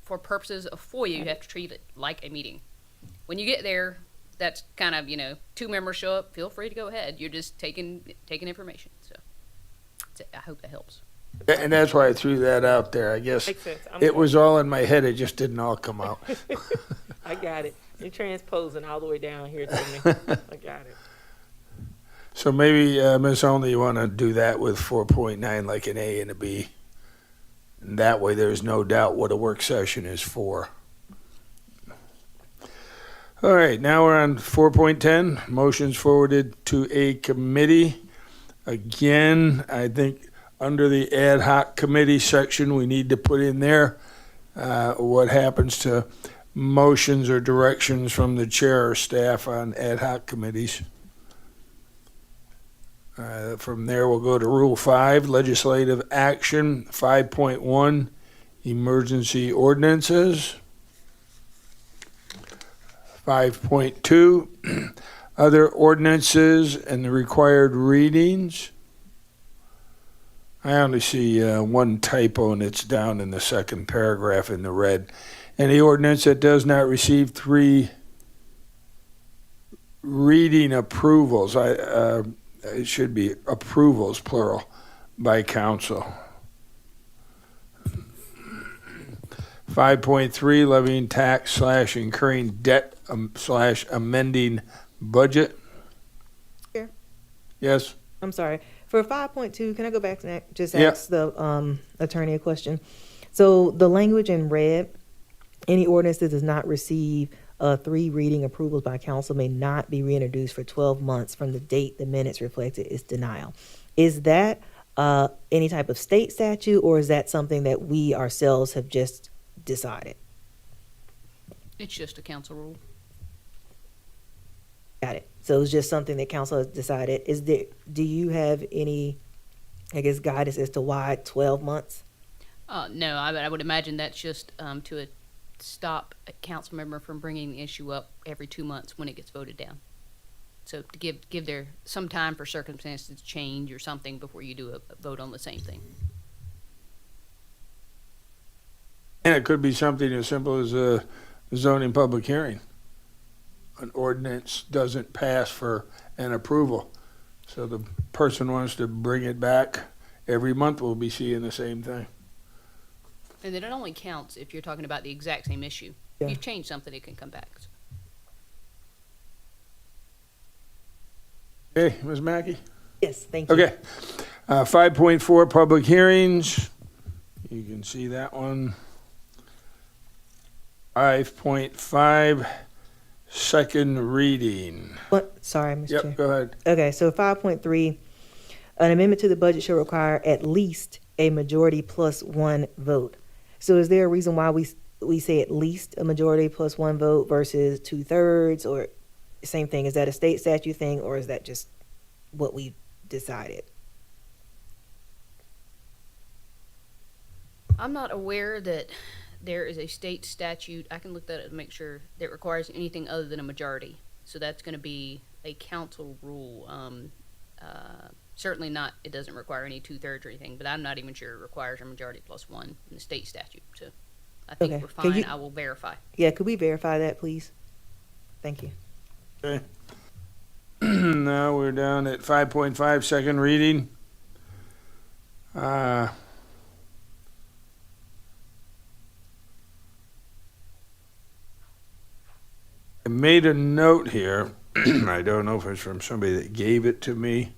for purposes of FOIA, you have to treat it like a meeting. When you get there, that's kind of, 2 members show up, feel free to go ahead. You're just taking information, so I hope that helps. and that's why I threw that out there. I guess makes sense. it was all in my head, it just didn't all come out. I got it. You're transposing all the way down here to me. I got it. So maybe, Ms. Only, you want to do that with 4.9, like an A and a B. And that way there's no doubt what a work session is for. All right, now we're on 4.10, motions forwarded to a committee. Again, I think under the ad hoc committee section, we need to put in there what happens to motions or directions from the chair or staff on ad hoc committees. From there, we'll go to Rule 5, Legislative Action, 5.1, Emergency Ordinances. 5.2, Other Ordinances and the Required Readings. I only see one typo, and it's down in the second paragraph in the red. Any ordinance that does not receive 3 reading approvals, it should be approvals, plural, by council. 5.3, levying tax / incurring debt / amending budget. Here. Yes? I'm sorry. For 5.2, can I go back and just Yeah. ask the attorney a question? So the language in red, any ordinance that does not receive 3 reading approvals by council may not be reintroduced for 12 months from the date the minutes reflected its denial. Is that any type of state statute, or is that something that we ourselves have just decided? It's just a council rule. Got it. So it's just something that council has decided. Do you have any, guidance as to why 12 months? No, I would imagine that's just to stop a council member from bringing the issue up every 2 months when it gets voted down. So to give there some time for circumstances to change or something before you do a vote on the same thing. And it could be something as simple as a zoning public hearing. An ordinance doesn't pass for an approval. So the person wants to bring it back. Every month we'll be seeing the same thing. And then it only counts if you're talking about the exact same issue. Yeah. If you've changed something, it can come back. Okay, Ms. Mackey? Yes, thank you. Okay. 5.4, public hearings. You can see that one. 5.5, second reading. What? Sorry, Mr. Chair. Yep, go ahead. Okay, so 5.3, an amendment to the budget shall require at least a majority plus 1 vote. So is there a reason why we say at least a majority plus 1 vote versus 2/3, or same thing? Is that a state statute thing, or is that just what we decided? I'm not aware that there is a state statute, I can look that up and make sure, that requires anything other than a majority. So that's going to be a council rule. Certainly not, it doesn't require any 2/3 or anything, but I'm not even sure it requires a majority plus one in the state statute, so I think Okay. we're Can fine. you- I will verify. Yeah, could we verify that, please? Thank you. Okay. Now we're down at 5.5, second reading. I made a note here. I don't know if it's from somebody that gave it to me,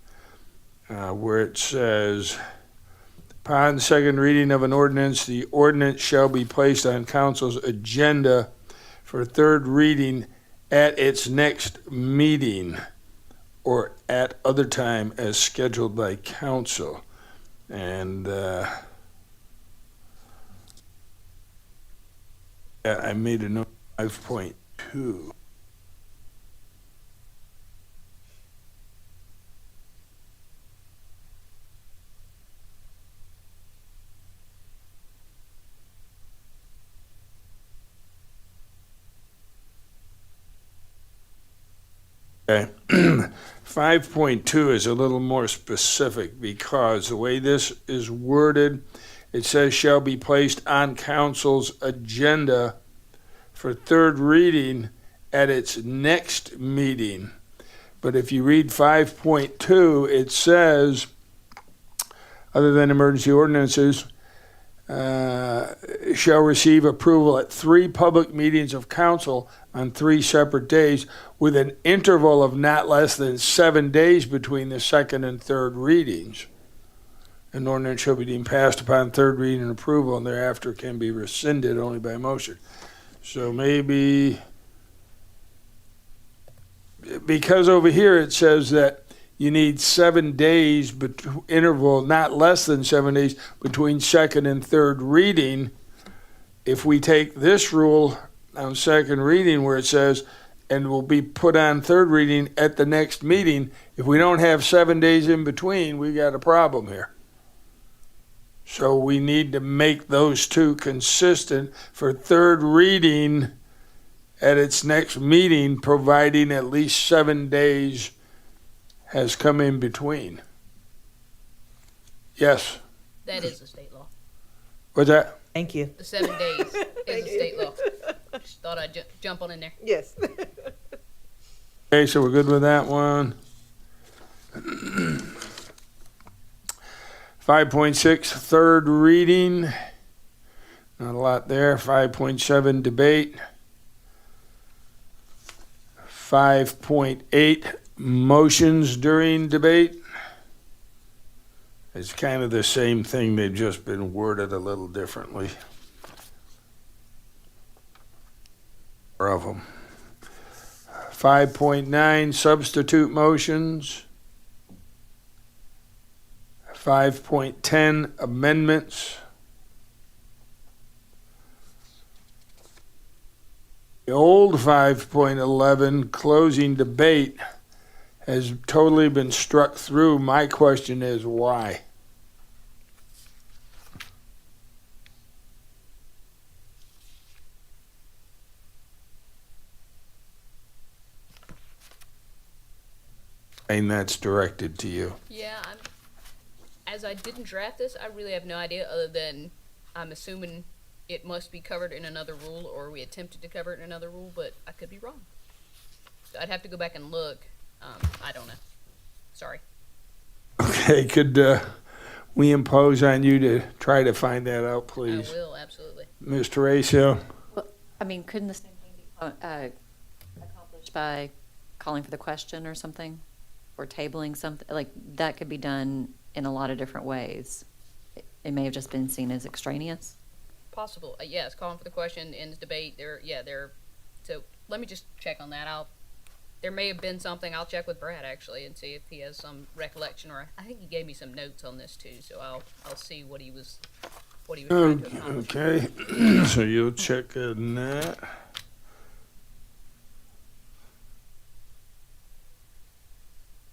where it says, upon second reading of an ordinance, the ordinance shall be placed on council's agenda for third reading at its next meeting or at other time as scheduled by council. And I made a note, 5.2. Okay. 5.2 is a little more specific because the way this is worded, it says shall be placed on council's agenda for third reading at its next meeting. But if you read 5.2, it says, other than emergency ordinances, shall receive approval at 3 public meetings of council on 3 separate days with an interval of not less than 7 days between the second and third readings. An ordinance shall be deemed passed upon third reading and approval, and thereafter can be rescinded only by motion. So maybe, because over here it says that you need 7 days interval, not less than 7 days between second and third reading. If we take this rule on second reading where it says, and will be put on third reading at the next meeting, if we don't have 7 days in between, we got a problem here. So we need to make those two consistent for third reading at its next meeting, providing at least 7 days has come in between. Yes. That is a state law. What's that? Thank you. The 7 days is a state law. Just thought I'd jump on in there. Yes. Okay, so we're good with that one. 5.6, third reading. Not a lot there. 5.7, debate. 5.8, motions during debate. It's kind of the same thing, they've just been worded a little differently. Four of them. 5.9, substitute motions. 5.10, amendments. The old 5.11, closing debate, has totally been struck through. My question is why? And that's directed to you. Yeah, as I didn't draft this, I really have no idea other than I'm assuming it must be covered in another rule or we attempted to cover it in another rule, but I could be wrong. I'd have to go back and look. I don't know. Sorry. Okay, could we impose on you to try to find that out, please? I will, absolutely. Mr. Racio? Well, I mean, couldn't the same thing be accomplished by calling for the question or something? Or tabling something? Like, that could be done in a lot of different ways. It may have just been seen as extraneous. Possible. Yes, calling for the question, ends debate. So let me just check on that. There may have been something. I'll check with Brad actually and see if he has some recollection, or I think he gave me some notes on this too. So I'll see what he was trying to accomplish. Okay, so you'll check on that.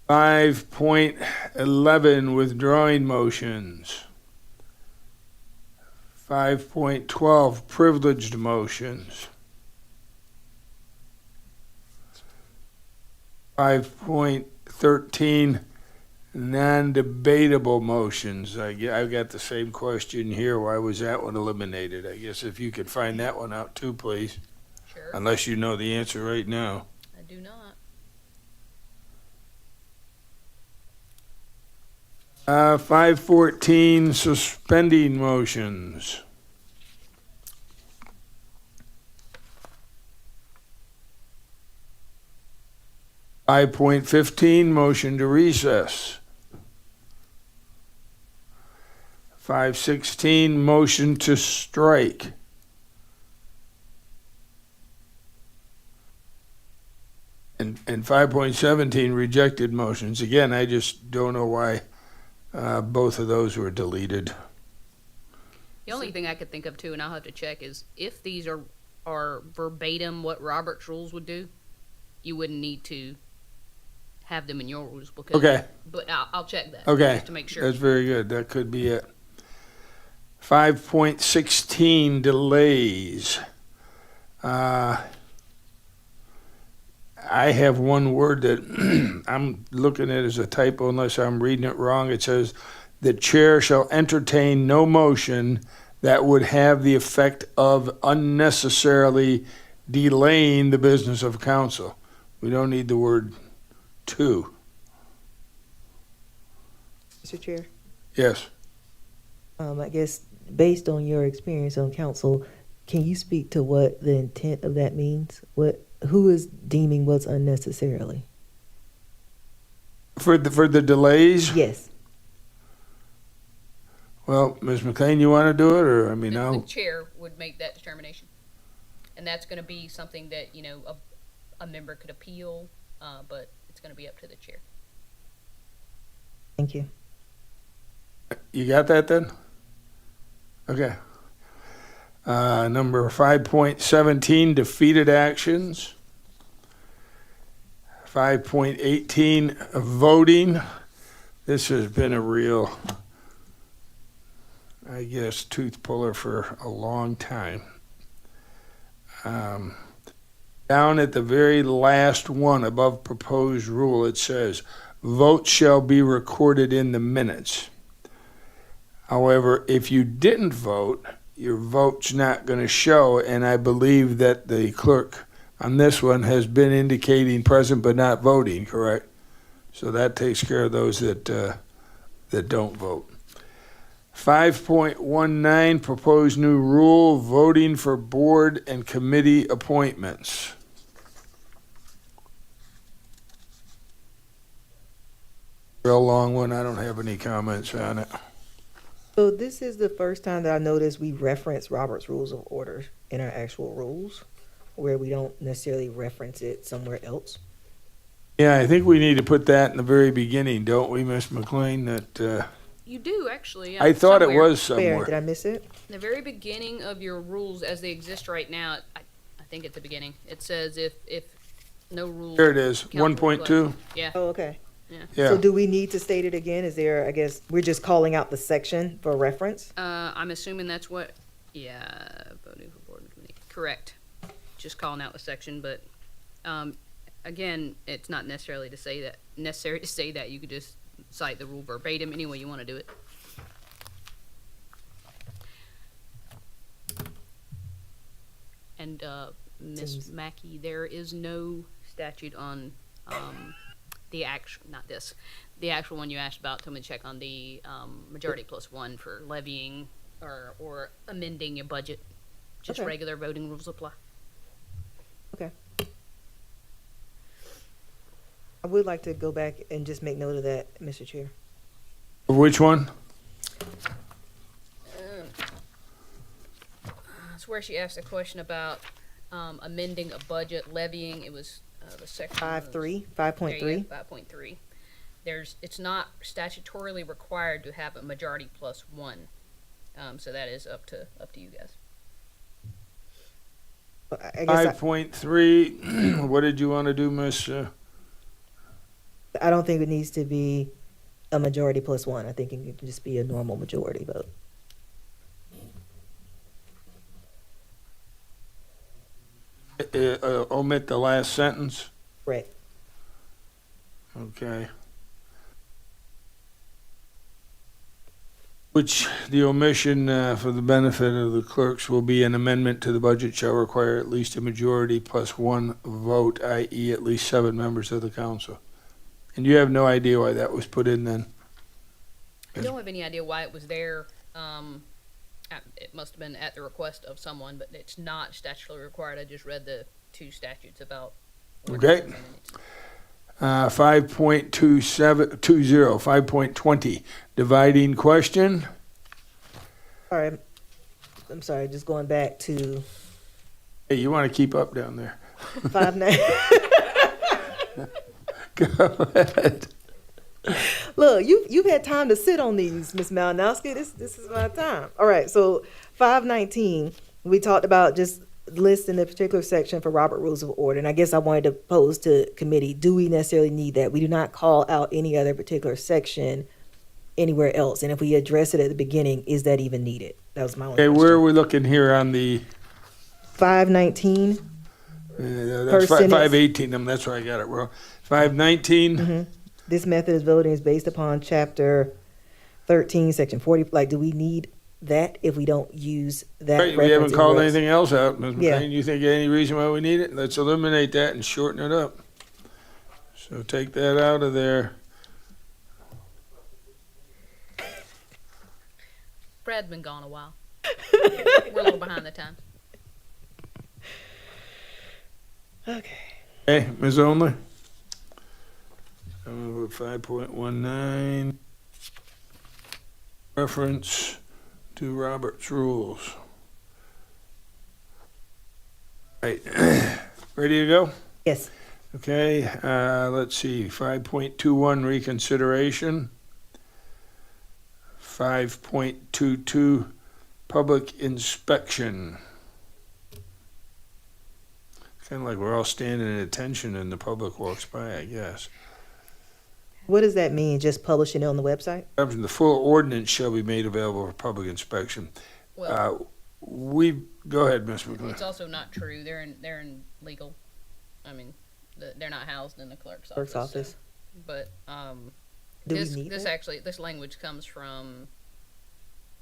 .11, withdrawing motions. 5.12, privileged motions. 5.13, Non-debatable motions. I've got the same question here. Why was that one eliminated? I guess if you could find that one out too, please. Sure. Unless you know the answer right now. I do not. 514, suspending motions. .15, motion to recess. 516, motion to strike. And 5.17, rejected motions. Again, I just don't know why both of those were deleted. The only thing I could think of too, and I'll have to check, is if these are verbatim what Robert's rules would do, you wouldn't need to have them in your rules because. Okay. But I'll check that. Okay, Just to make sure. that's very good. That could be it. 5.16, delays. I have one word that I'm looking at as a typo unless I'm reading it wrong. It says, "The chair shall entertain no motion that would have the effect of unnecessarily delaying the business of council." We don't need the word "to." Mr. Chair, Yes. I guess based on your experience on council, can you speak to what the intent of that means? Who is deeming what's unnecessarily? For the delays? Yes. Well, Ms. McLean, you want to do it, or, I mean, The I'll, chair would make that determination. And that's gonna be something that, a member could appeal, but it's gonna be up to the chair. Thank you. you got that then? Okay. Number 5.17, defeated actions. 5.18, voting. This has been a real, I guess, tooth puller for a long time. Down at the very last one above proposed rule, it says, "Votes shall be recorded in the minutes." However, if you didn't vote, your vote's not going to show, and I believe that the clerk on this one has been indicating present but not voting, correct? So that takes care of those that don't vote. 5.19, proposed new rule, voting for board and committee appointments. Real long one, I don't have any comments on it. So this is the first time that I noticed we reference Robert's Rules of Order in our actual rules, where we don't necessarily reference it somewhere else. Yeah, I think we need to put that in the very beginning, don't we, Miss McLean? That You do, actually. I thought it somewhere. was Where, did somewhere. I miss it? The very beginning of your rules as they exist right now, I think at the beginning, it says if no rules. There it is, council 1.2. Yeah, Oh, okay. Yeah. So do we need to state it again? Is there, I guess, we're just calling out the section for reference? I'm assuming that's what, voting for board and committee, correct. Just calling out the section, but, again, it's not necessary to say that, you could just cite the rule verbatim, any way you wanna do it. And, Ms. Seems- Mackey, there is no statute on, the actual one you asked about. Told me to check on the majority plus one for levying or amending your budget. Just Okay. regular voting rules apply. Okay. I would like to go back and just make note of that, Mr. Chair. Which one? That's where she asked a question about amending a budget, levying. It was the section. 5.3, 5.3. It's not statutorily required to have a majority plus one. So that is up to you guys. I guess 5.3, what did you want to do, Miss? I don't think it needs to be a majority plus one. I think it can just be a normal majority vote. Omit the last sentence? Right. Okay. Which the omission for the benefit of the clerks will be an amendment to the budget shall require at least a majority plus one vote, i.e. at least 7 members of the council. And you have no idea why that was put in then? I don't have any idea why it was there. It must have been at the request of someone, but it's not statutorily required. I just read the 2 statutes about. Okay. 5.20, 5.20, dividing question. All right. I'm sorry, just going back to Hey, you want to keep up down there. 5.9. Go ahead. Look, you've had time to sit on these, Ms. Malinowski. This is my time. All right, so 519, we talked about just listing the particular section for Robert Rules of Order, and I guess I wanted to pose to committee, do we necessarily need that? We do not call out any other particular section anywhere else, and if we address it at the beginning, is that even needed? That was my only Okay, question. where are we looking here on the, 519, that's First sentence. 518, that's where I got it wrong. 519, this method of voting is based upon chapter 13, section 40. Like, do we need that if we don't use that? right, we haven't reference called anywhere else? anything else out. Ms. Yeah. McLean, you think of any reason why we need it? Let's eliminate that and shorten it up. So take that out of there. Brad's been gone a while. We're a little behind the times. Okay. Okay, Ms. Only? 5.19, reference to Robert's rules. Right, ready to go? Yes. Okay, let's see, 5.21 reconsideration. 5.22 public inspection. Kind of like we're all standing at attention and the public walks by, I guess. What does that mean? Just publishing it on the website? The full ordinance shall be made available for public inspection. Well, Go ahead, Ms. McLean. it's also not true. They're in legal. I mean, they're not housed in the clerk's office. Clerk's office. But Do we this need this that? actually this language comes from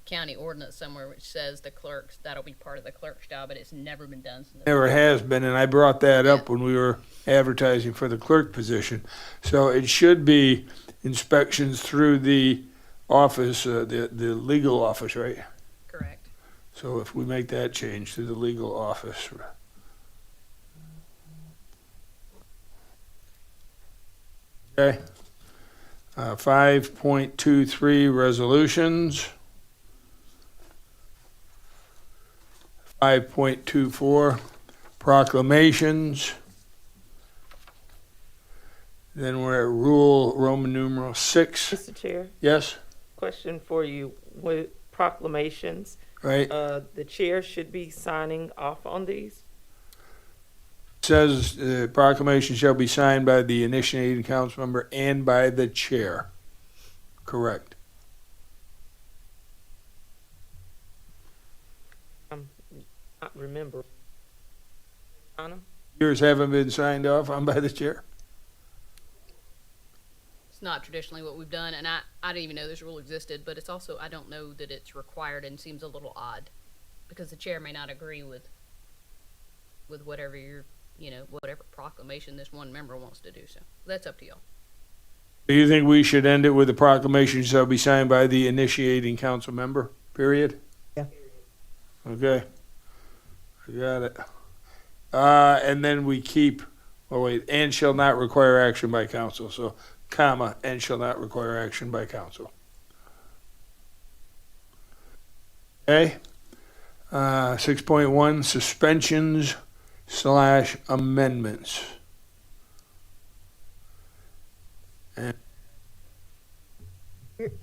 county ordinance somewhere, which says the clerks, that'll be part of the clerk's job, but it's never been done since. Never has been, and I brought that up Yeah. when we were advertising for the clerk position. So it should be inspections through the office, the legal office, right? Correct. So if we make that change to the legal office. Okay. 5.23 resolutions. 5.24 proclamations. Then we're at Rule Roman numeral 6. Mr. Chair, Yes, question for you. With proclamations, right? the chair should be signing off on these? Says proclamation shall be signed by the initiating council member and by the chair. Correct. Not remember. Anna? Yours haven't been signed off on by the chair? It's not traditionally what we've done, and I didn't even know this rule existed, but it's also, I don't know that it's required and seems a little odd because the chair may not agree with whatever whatever proclamation this one member wants to do. So that's up to y'all. Do you think we should end it with the proclamation shall be signed by the initiating council member, period? Yeah. Okay. I got it. And then we keep, and shall not require action by council. So, comma, and shall not require action by council. Okay. 6.1, suspensions / amendments.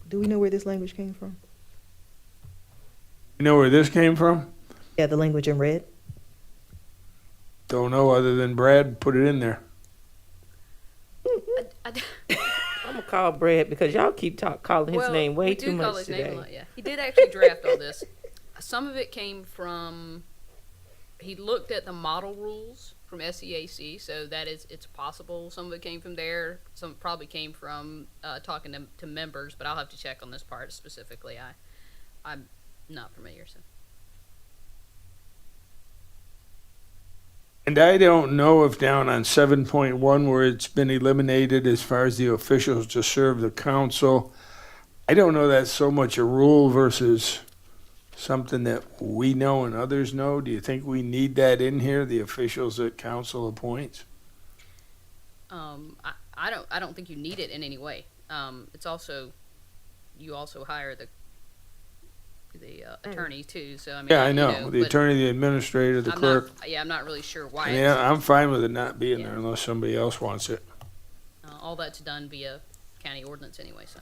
Do we know where this language came from? You know where this came from? Yeah, the language in red. Don't know, other than Brad put it in there. I'm gonna call Brad because y'all keep calling his name way we too do call much his name a today. lot, yeah. He did actually draft all this. Some of it came from, he looked at the model rules from SEAC, so it's possible some of it came from there. Some probably came from talking to members, but I'll have to check on this part specifically. I'm not familiar, so. And I don't know if down on 7.1 where it's been eliminated as far as the officials to serve the council, I don't know that's so much a rule versus something that we know and others know. Do you think we need that in here, the officials that council appoints? I don't think you need it in any way. It's also, you also hire the attorney too, so I mean. Yeah, I you know, the but attorney, the administrator, the I'm clerk. not, yeah, I'm not really sure why. Yeah, I'm fine with it not being Yeah. there unless somebody else wants it. All that's done via county ordinance anyway, so.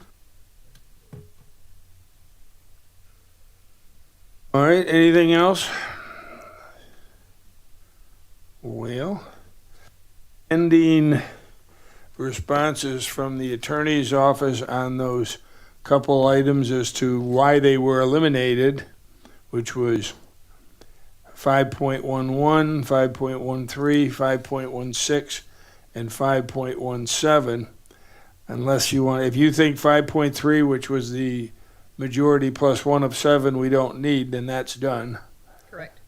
All right, anything else? Well, pending responses from the attorney's office on those couple items as to why they were eliminated, which was 5.11, 5.13, 5.16, and 5.17. Unless you want, if you think 5.3, which was the majority plus one of 7 we don't need, then that's done. Correct.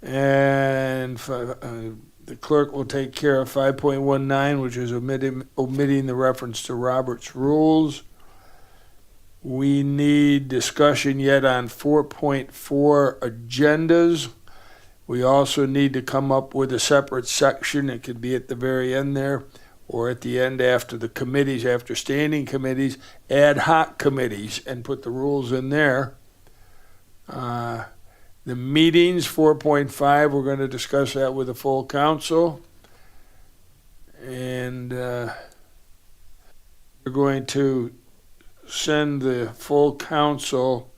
And the clerk will take care of 5.19, which is omitting the reference to Robert's rules. We need discussion yet on 4.4 agendas. We also need to come up with a separate section. It could be at the very end there, or at the end after the committees, after standing committees, ad hoc committees, and put the rules in there. The meetings, 4.5, we're going to discuss that with the full council. And we're going to send the full council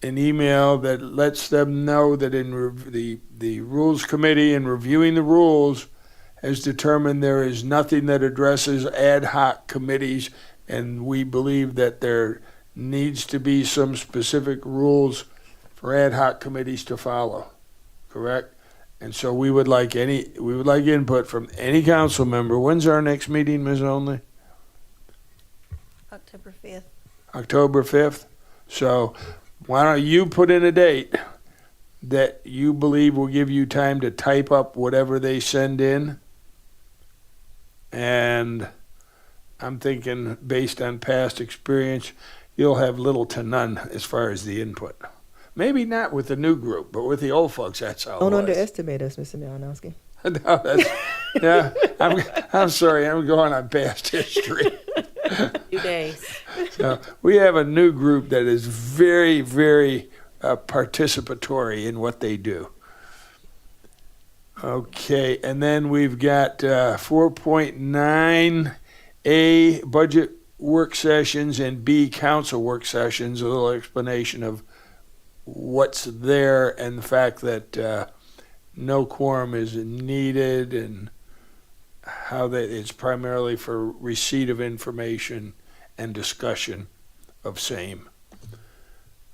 an email that lets them know that in the Rules Committee, in reviewing the rules, has determined there is nothing that addresses ad hoc committees, and we believe that there needs to be some specific rules for ad hoc committees to follow, correct? And so we would like input from any council member. When's our next meeting, Ms. Only? October 5th. October 5th? So why don't you put in a date that you believe will give you time to type up whatever they send in? And I'm thinking, based on past experience, you'll have little to none as far as the input. Maybe not with the new group, but with the old folks, that's how it Don't was. underestimate us, Mr. Malinowski. No, that's, yeah, I'm sorry, I'm going on past history. 2 days. So we have a new group that is very, very participatory in what they do. Okay, and then we've got 4.9A, budget work sessions, and B, council work sessions, a little explanation of what's there and the fact that no quorum is needed and how that it's primarily for receipt of information and discussion of same.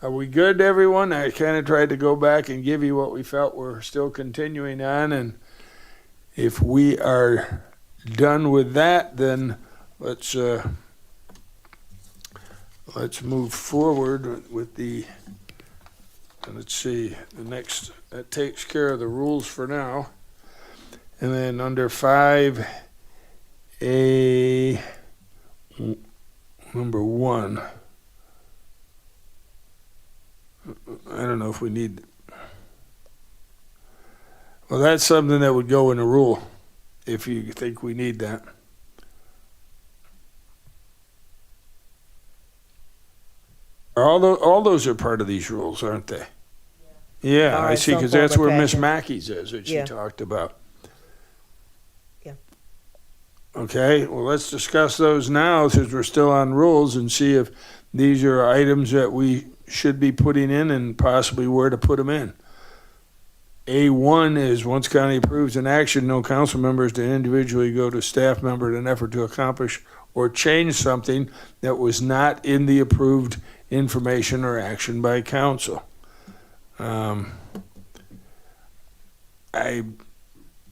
Are we good, everyone? I kind of tried to go back and give you what we felt we're still continuing on, and if we are done with that, then let's move forward with the, let's see, the next, that takes care of the rules for now. And then under 5A, number 1, I don't know if we need, well, that's something that would go in a rule if you think we need that. All those are part of these rules, aren't they? Yeah, All I right, see, some because form that's of where Miss fashion. Mackey's is, that she Yeah. talked about. Yeah. Okay, well, let's discuss those now, since we're still on rules, and see if these are items that we should be putting in and possibly where to put them in. A1 is, once county approves an action, no council members to individually go to staff member in an effort to accomplish or change something that was not in the approved information or action by council. I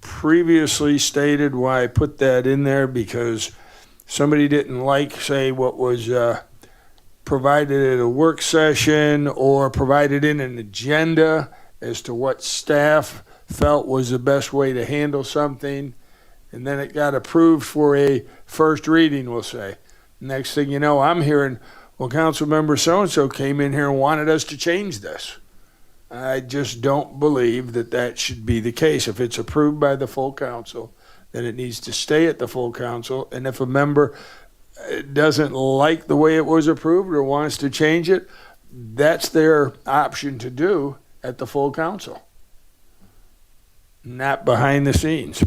previously stated why I put that in there, because somebody didn't like, say, what was provided at a work session or provided in an agenda as to what staff felt was the best way to handle something, and then it got approved for a first reading, we'll say. Next thing you know, I'm hearing, well, council member so-and-so came in here and wanted us to change this. I just don't believe that that should be the case. If it's approved by the full council, then it needs to stay at the full council. And if a member doesn't like the way it was approved or wants to change it, that's their option to do at the full council, not behind the scenes.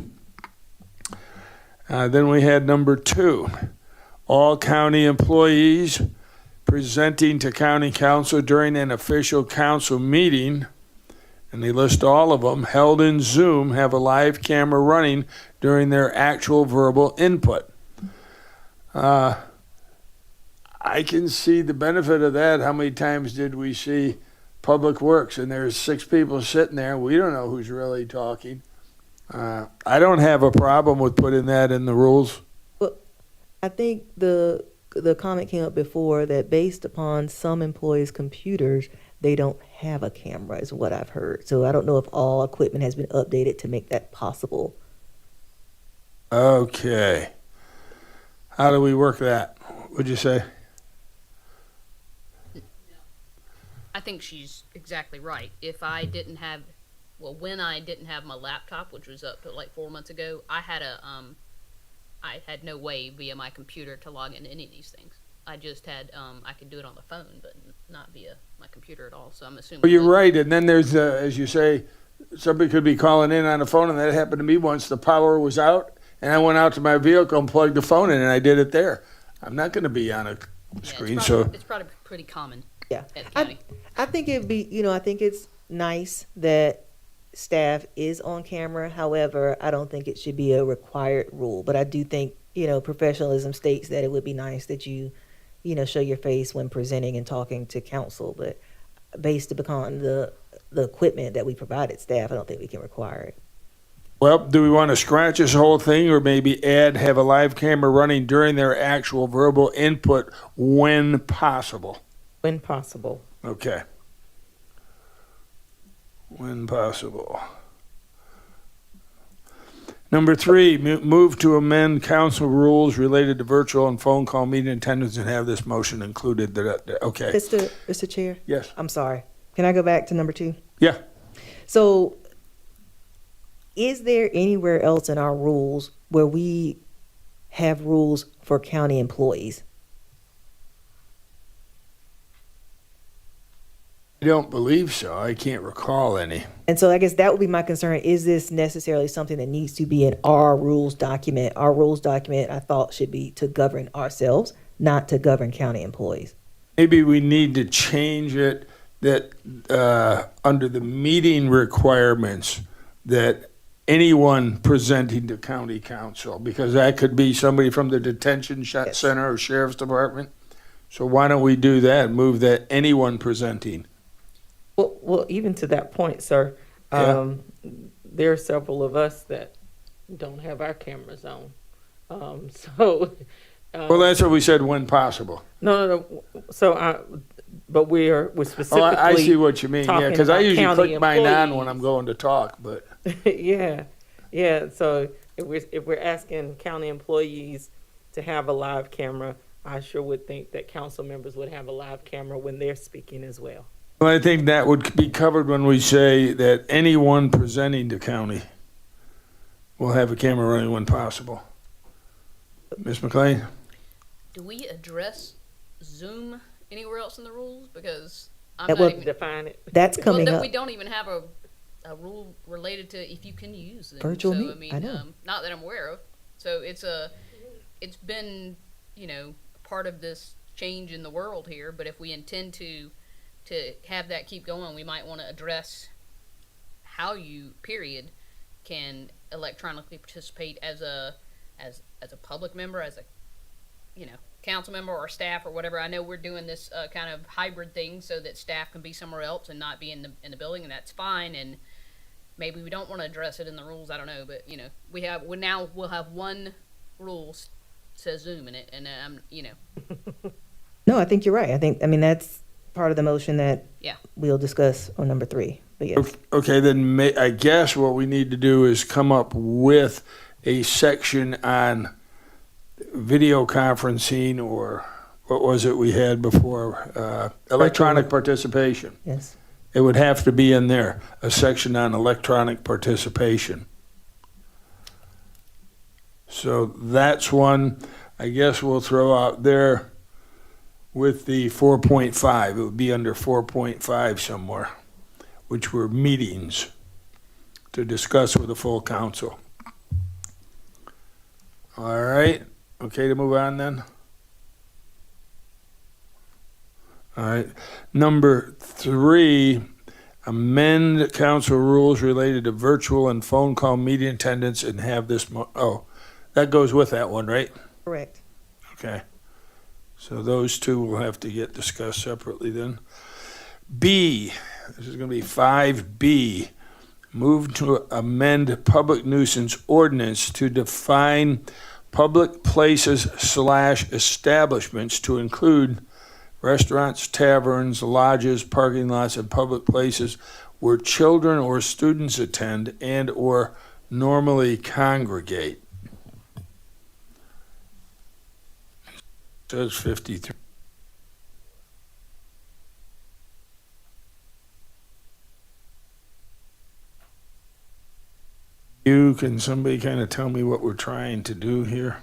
Then we had number 2, all county employees presenting to county council during an official council meeting, and they list all of them, held in Zoom, have a live camera running during their actual verbal input. I can see the benefit of that. How many times did we see Public Works and there's 6 people sitting there, we don't know who's really talking? I don't have a problem with putting that in the rules. Well, I think the comment came up before that based upon some employees' computers, they don't have a camera, is what I've heard. So I don't know if all equipment has been updated to make that possible. Okay. How do we work that? Would you say? I think she's exactly right. If I didn't have, well, when I didn't have my laptop, which was up to like 4 months ago, I had no way via my computer to log into any of these things. I just had, I could do it on the phone, but not via my computer at all. So I'm assuming. Well, you're right. And then there's, as you say, somebody could be calling in on the phone, and that happened to me once. The power was out, and I went out to my vehicle and plugged the phone in, and I did it there. I'm not going to be on a screen, it's probably pretty common. Yeah. At the county. I think it'd be, I think it's nice that staff is on camera. However, I don't think it should be a required rule. But I do think, professionalism states that it would be nice that you, show your face when presenting and talking to council. But based upon the equipment that we provided staff, I don't think we can require it. Well, do we want to scratch this whole thing or maybe add have a live camera running during their actual verbal input when possible? When possible. Okay. When possible. Number 3, move to amend council rules related to virtual and phone call meeting attendance and have this motion included. Okay. Mr. Chair? Yes. I'm sorry. Can I go back to number 2? Yeah. So is there anywhere else in our rules where we have rules for county employees? I don't believe so. I can't recall any. And so I guess that would be my concern. Is this necessarily something that needs to be in our rules document? Our rules document, I thought, should be to govern ourselves, not to govern county employees. Maybe we need to change it that under the meeting requirements that anyone presenting to county council, because that could be somebody from the detention center or sheriff's department. So why don't we do that? Move that anyone presenting. Well, even to that point, sir, there are several of us that don't have our cameras on. Well, that's what we said when possible. No. So, but we're specifically. Oh, I see what you mean. Yeah, because I usually county click mine on employees. when I'm going to talk, but. Yeah. So if we're asking county employees to have a live camera, I sure would think that council members would have a live camera when they're speaking as well. Well, I think that would be covered when we say that anyone presenting to county will have a camera running when possible. Ms. McLean? Do we address Zoom anywhere else in the rules? Because I'm That not would even. Define it. That's coming Well, up. we don't even have a rule related to if you can use Zoom. Virtual so, meet- I mean, I know. not that I'm aware of. So it's been, part of this change in the world here. But if we intend to have that keep going, we might want to address how you can electronically participate as a public member, as a council member or staff or whatever. I know we're doing this kind of hybrid thing so that staff can be somewhere else and not be in the building, and that's fine. And maybe we don't want to address it in the rules. I don't know, but we'll have one rule says Zoom in it, and No, I think you're right. I mean, that's part of the motion that Yeah. we'll discuss on number 3. But yes, Okay, then I guess what we need to do is come up with a section on video conferencing, or what was it we had before? Electronic participation. yes. It would have to be in there, a section on electronic participation. So that's one I guess we'll throw out there with the 4.5. It would be under 4.5 somewhere, which were meetings to discuss with the full council. All right, okay to move on then? All right, number 3, amend council rules related to virtual and phone call meeting attendance and have this, that goes with that one, right? Correct. Okay. So those two will have to get discussed separately then. B, this is going to be 5B, move to amend public nuisance ordinance to define public places / establishments to include restaurants, taverns, lodges, parking lots, and public places where children or students attend and or normally congregate. Says 53. Can somebody kind of tell me what we're trying to do here?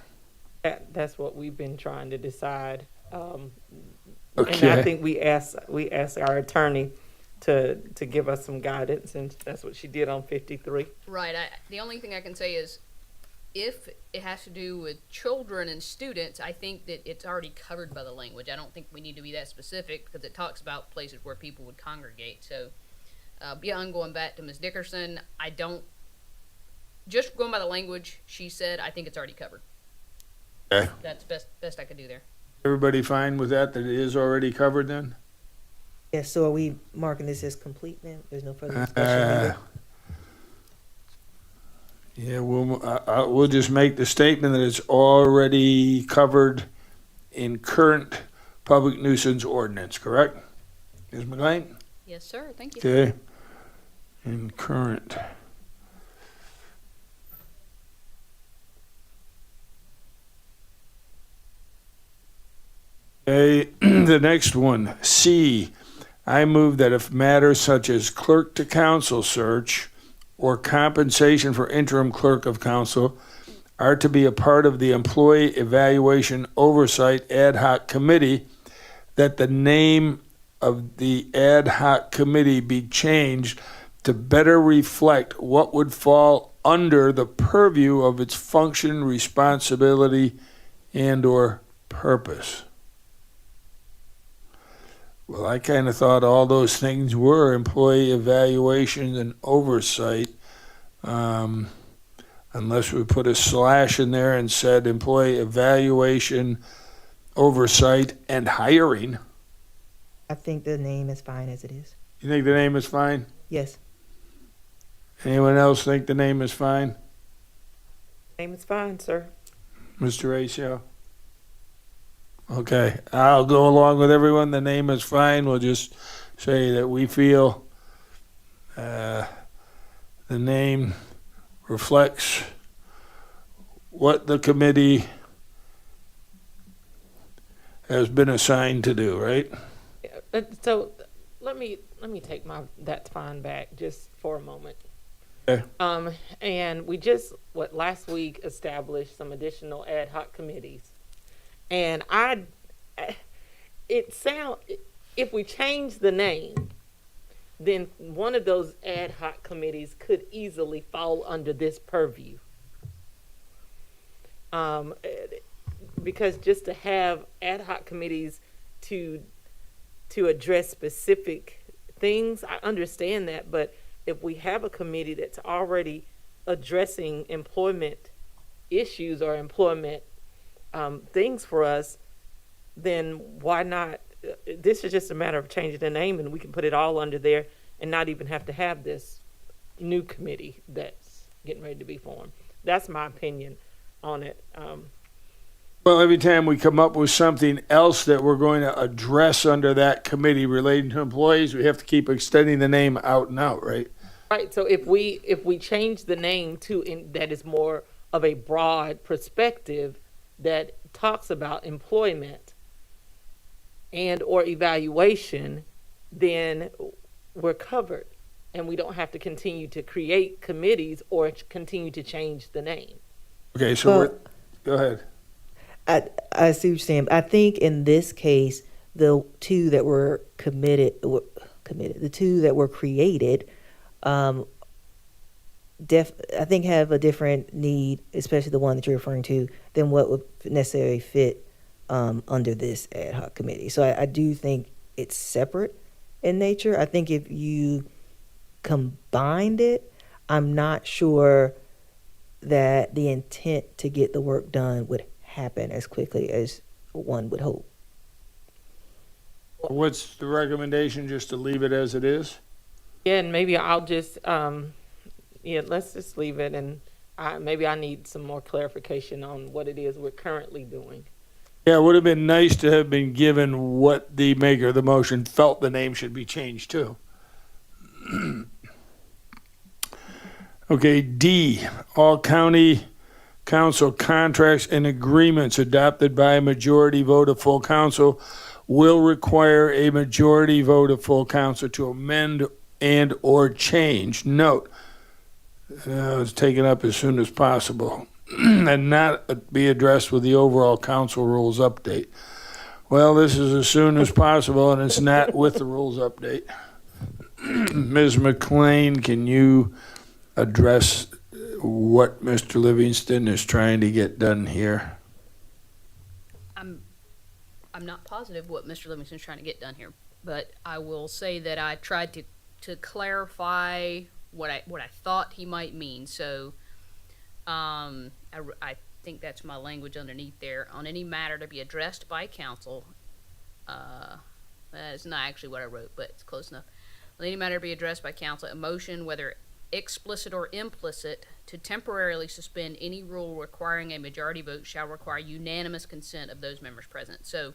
That's what we've been trying to decide. And Okay. I think we asked our attorney to give us some guidance, and that's what she did on 53. Right. The only thing I can say is, if it has to do with children and students, I think that it's already covered by the language. I don't think we need to be that specific because it talks about places where people would congregate. So, beyond going back to Ms. Dickerson, just going by the language she said, I think it's already covered. Okay. That's best I could do there. Everybody fine with that it is already covered then? Yes, so are we marking this as complete then? There's no further discussion needed? Yeah, we'll just make the statement that it's already covered in current public nuisance ordinance, correct? Ms. McLean? Yes, sir. Thank you. Okay. In current. Okay, the next one, C. I move that if matters such as clerk to council search or compensation for interim clerk of council are to be a part of the employee evaluation oversight ad hoc committee, that the name of the ad hoc committee be changed to better reflect what would fall under the purview of its function, responsibility, and/or purpose. Well, I kind of thought all those things were employee evaluation and oversight, unless we put a slash in there and said employee evaluation, oversight, and hiring. I think the name is fine as it is. You think the name is fine? Yes. Anyone else think the name is fine? Name is fine, sir. Mr. Ratio? Okay, I'll go along with everyone. The name is fine. We'll just say that we feel the name reflects what the committee has been assigned to do, right? So let me take that's fine back just for a moment. Okay. And we just last week established some additional ad hoc committees. And if we change the name, then one of those ad hoc committees could easily fall under this purview. Because just to have ad hoc committees to address specific things, I understand that, but if we have a committee that's already addressing employment issues or employment things for us, then why not? This is just a matter of changing the name, and we can put it all under there and not even have to have this new committee that's getting ready to be formed. That's my opinion on it. Well, every time we come up with something else that we're going to address under that committee relating to employees, we have to keep extending the name out and out, right? Right, so if we change the name to, that is more of a broad perspective that talks about employment and or evaluation, then we're covered. And we don't have to continue to create committees or continue to change the name. Okay, so Well- go ahead. I see what you're saying. I think in this case, the two that were the two that were created, I think have a different need, especially the one that you're referring to, than what would necessarily fit under this ad hoc committee. So I do think it's separate in nature. I think if you combined it, I'm not sure that the intent to get the work done would happen as quickly as one would hope. What's the recommendation, just to leave it as it is? Yeah, and maybe I'll just, let's just leave it, and maybe I need some more clarification on what it is we're currently doing. Yeah, it would have been nice to have been given what the maker of the motion felt the name should be changed to. Okay, D, all county council contracts and agreements adopted by a majority vote of full council will require a majority vote of full council to amend and or change. Note, it's taken up as soon as possible and not be addressed with the overall council rules update. Well, this is as soon as possible, and it's not with the rules update. Ms. McLean, can you address what Mr. Livingston is trying to get done here? I'm not positive what Mr. Livingston's trying to get done here, but I will say that I tried to clarify what I thought he might mean. So, I think that's my language underneath there. On any matter to be addressed by council, that's not actually what I wrote, but it's close enough. On any matter to be addressed by council, a motion, whether explicit or implicit, to temporarily suspend any rule requiring a majority vote shall require unanimous consent of those members present. So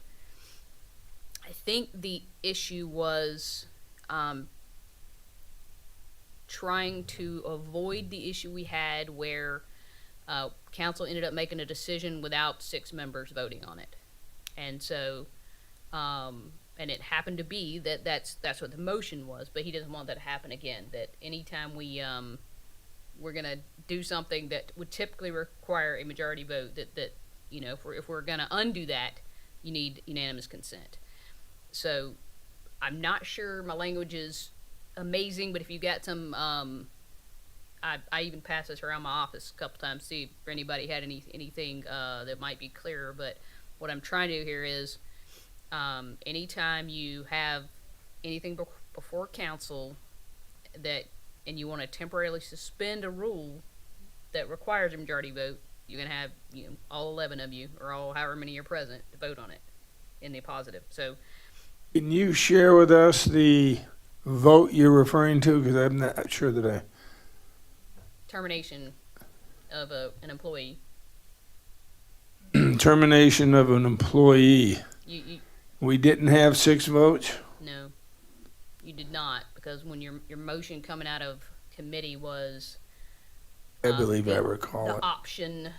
I think the issue was trying to avoid the issue we had where council ended up making a decision without 6 members voting on it. And so, and it happened to be that that's what the motion was, but he doesn't want that to happen again. That anytime we're gonna do something that would typically require a majority vote, that if we're gonna undo that, you need unanimous consent. So I'm not sure my language is amazing, but if you got some, I even passed this around my office a couple times to see if anybody had anything that might be clearer. But what I'm trying to do here is, anytime you have anything before council and you want to temporarily suspend a rule that requires a majority vote, you're going to have all 11 of you, or all however many are present, to vote on it in the positive. So Can you share with us the vote you're referring to? Because I'm not sure that I... termination of an employee. Termination of an employee. You We didn't have 6 votes? no, you did not, because when your motion coming out of committee was I believe I the recall it. option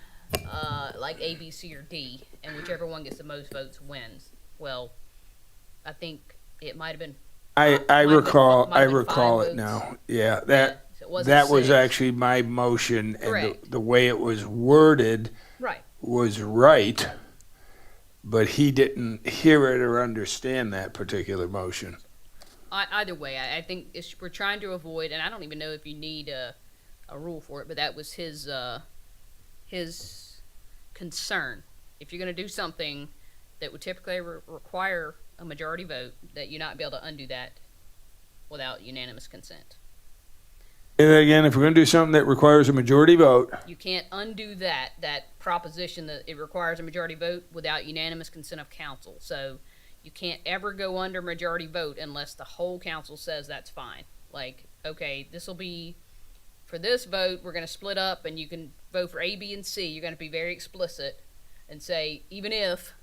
like A, B, C, or D, and whichever one gets the most votes wins. Well, I think it might have been. I might have been recall 5 it votes. now. Yeah, that So it wasn't that was 6. actually my motion, and Correct. the way it was worded Right. was right, but he didn't hear it or understand that particular motion. Either way, I think we're trying to avoid, and I don't even know if you need a rule for it, but that was his concern. If you're going to do something that would typically require a majority vote, that you not be able to undo that without unanimous consent. And again, if we're going to do something that requires a majority vote, You can't undo that proposition that it requires a majority vote without unanimous consent of council. So you can't ever go under majority vote unless the whole council says that's fine. Like, okay, this will be, for this vote, we're going to split up and you can vote for A, B, and C. You're going to be very explicit. and say, even if,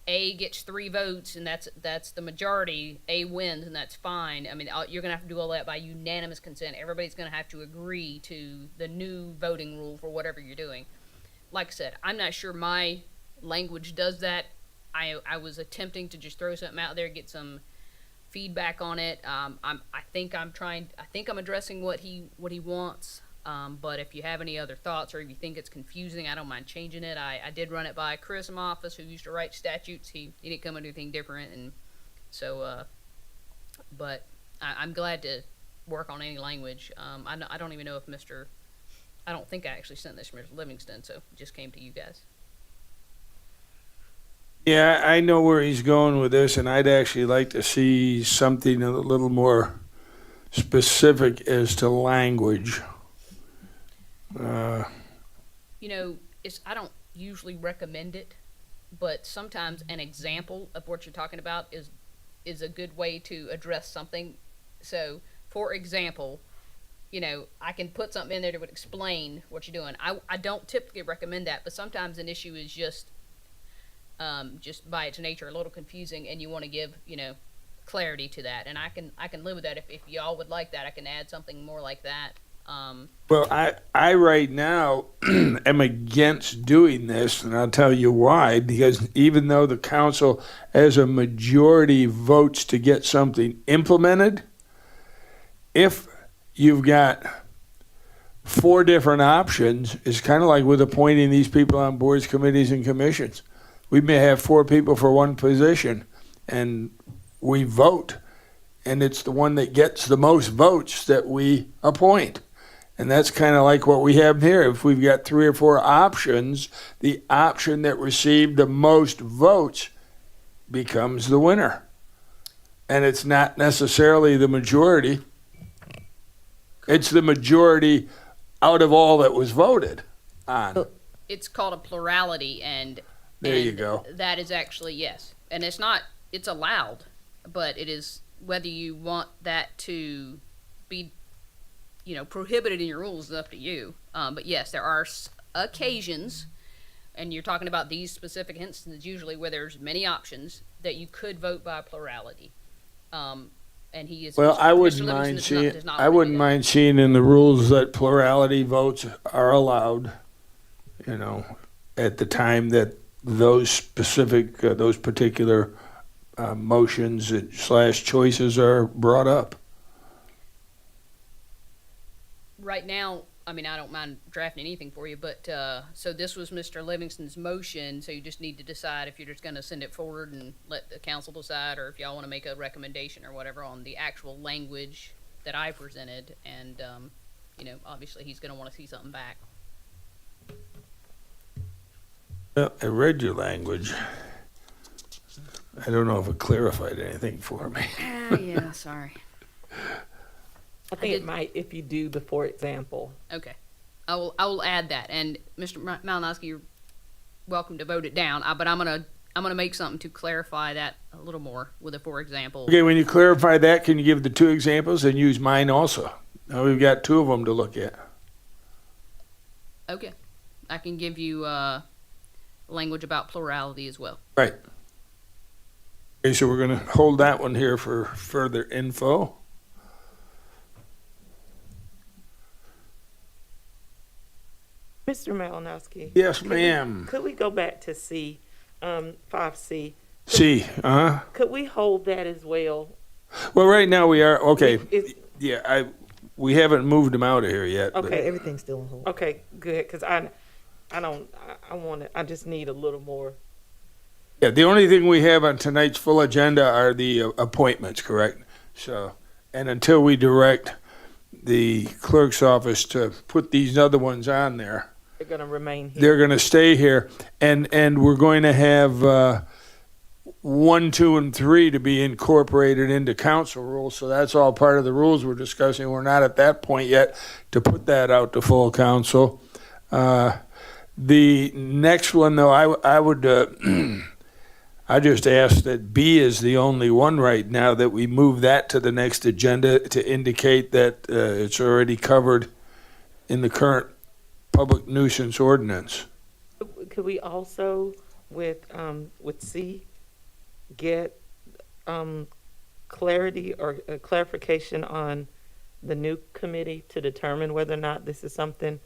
A gets 3 votes and that's the majority, A wins and that's fine. I mean, you're going to have to do all that by unanimous consent. Everybody's going to have to agree to the new voting rule for whatever you're doing. Like I said, I'm not sure my language does that. I was attempting to just throw something out there, get some feedback on it. I think I'm addressing what he wants. But if you have any other thoughts or if you think it's confusing, I don't mind changing it. I did run it by Chris in my office, who used to write statutes. He didn't come up with anything different, and so. But I'm glad to work on any language. I don't even know if I don't think I actually sent this to Mr. Livingston, so it just came to you guys. Yeah, I know where he's going with this, and I'd actually like to see something a little more specific as to language. I don't usually recommend it, but sometimes an example of what you're talking about is a good way to address something. So, for example, I can put something in there that would explain what you're doing. I don't typically recommend that, but sometimes an issue is just by its nature a little confusing, and you want to give clarity to that. And I can live with that. If y'all would like that, I can add something more like that. Well, I right now am against doing this, and I'll tell you why. Because even though the council, as a majority, votes to get something implemented, if you've got 4 different options, it's kind of like with appointing these people on boards, committees, and commissions. We may have 4 people for one position, and we vote, and it's the one that gets the most votes that we appoint. And that's kind of like what we have here. If we've got 3 or 4 options, the option that received the most votes becomes the winner. And it's not necessarily the majority. It's the majority out of all that was voted on. It's called a plurality, and There you go. That is actually, yes. And it's allowed, but it is whether you want that to be prohibited in your rules is up to you. But yes, there are occasions, and you're talking about these specific instances usually where there's many options that you could vote by plurality. And he is. Well, I wouldn't Mr. Livingston mind does not- seeing. does not I wouldn't prohibit mind seeing in the rules that plurality votes are allowed. At the time that those specific, those particular motions / choices are brought up. Right now, I mean, I don't mind drafting anything for you, but so this was Mr. Livingston's motion, so you just need to decide if you're just going to send it forward and let the council decide, or if y'all want to make a recommendation or whatever on the actual language that I presented. And, obviously he's going to want to see something back. Well, I read your language. I don't know if it clarified anything for me. Yeah, sorry. I think it might if you do the for example. Okay. I will add that. And Mr. Malinowski, you're welcome to vote it down, but I'm gonna make something to clarify that a little more with a for example. Okay, when you clarify that, can you give the 2 examples and use mine also? Now we've got 2 of them to look at. Okay. I can give you language about plurality as well. Right. Okay, so we're going to hold that one here for further info. Mr. Malinowski. Yes, ma'am. Could we go back to C, 5C? C, Could we hold that as well? Well, right now we are, okay. It's- Yeah, we haven't moved them out of here yet. but- Okay. Everything's still on hold. Okay, good, because I just need a little more. Yeah, the only thing we have on tonight's full agenda are the appointments, correct? So, and until we direct the clerk's office to put these other ones on there, They're gonna remain here. they're going to stay here. And we're going to have 1, 2, and 3 to be incorporated into council rules. So that's all part of the rules we're discussing. We're not at that point yet to put that out to full council. The next one, though, I would I just ask that B is the only one right now, that we move that to the next agenda to indicate that it's already covered in the current public nuisance ordinance. could we also, with C, get, clarity or clarification on the new committee to determine whether or not this is something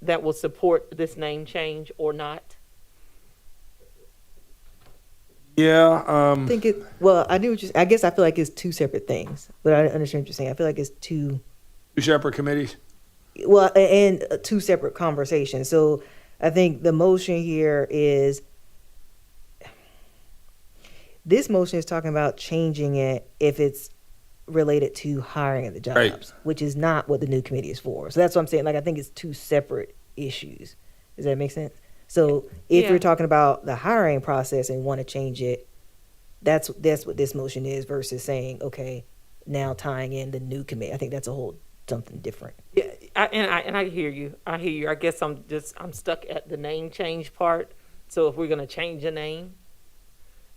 that will support this name change or not? Yeah, I think it, well, I knew what you, I guess I feel like it's two separate things, but I understand what you're saying. I feel like it's two, two separate committees. well, and two separate conversations. So I think the motion here is, this motion is talking about changing it if it's related to hiring of the jobs, Right. which is not what the new committee is for. So that's what I'm saying. Like, I think it's two separate issues. Does that make sense? So if Yeah. you're talking about the hiring process and want to change it, that's what this motion is versus saying, okay, now tying in the new committee. I think that's a whole something different. Yeah, I hear you. I hear you. I guess I'm stuck at the name change part. So if we're gonna change a name,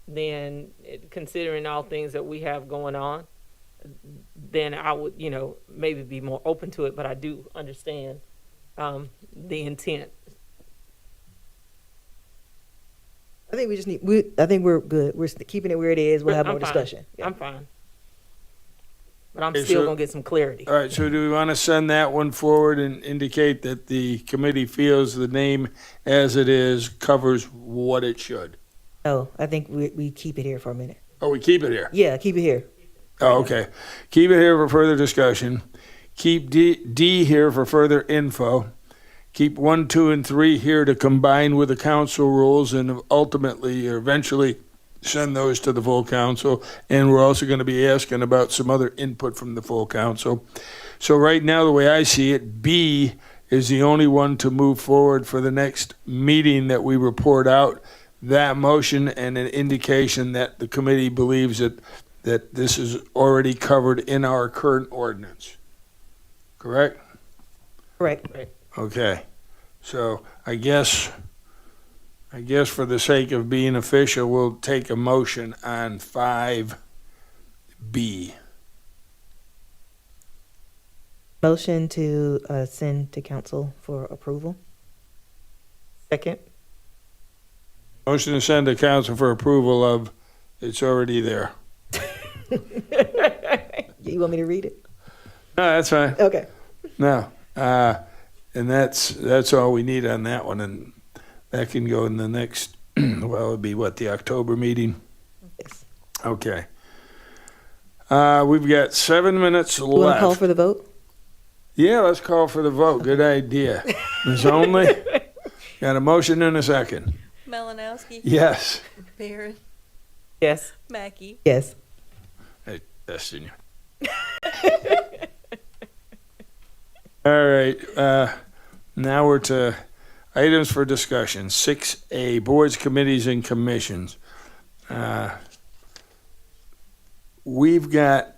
then considering all things that we have going on, then I would, maybe be more open to it. But I do understand the intent. I think we just need, I think we're good. We're keeping it where it is. We'll have I'm more fine. discussion. Yeah. I'm fine. But I'm Okay, still so- gonna get some clarity. All right, so do we want to send that one forward and indicate that the committee feels the name as it is covers what it should? No, I think we keep it here for a minute. Oh, we keep it here. Yeah, keep it here. Oh, okay. Keep it here for further discussion. Keep D here for further info. Keep 1, 2, and 3 here to combine with the council rules and ultimately or eventually send those to the full council. And we're also going to be asking about some other input from the full council. So right now, the way I see it, B is the only one to move forward for the next meeting that we report out that motion and an indication that the committee believes that this is already covered in our current ordinance. Correct? Correct. Okay. So I guess for the sake of being official, we'll take a motion on 5B. Motion to send to council for approval. Second. Motion to send to council for approval of, it's already there. You want me to read it? No, that's fine. Okay. No. And that's all we need on that one. And that can go in the next, well, it'd be what, the October meeting? Yes. Okay. We've got 7 minutes You want to call left. for the vote? Yeah, let's call for the vote. Good idea. Ms. Only, got a motion and a second. Malinowski. Yes. Barron. Yes. Mackey. Yes. Hey, testing you. All right. Now we're to items for discussion. 6A, boards, committees, and commissions. We've got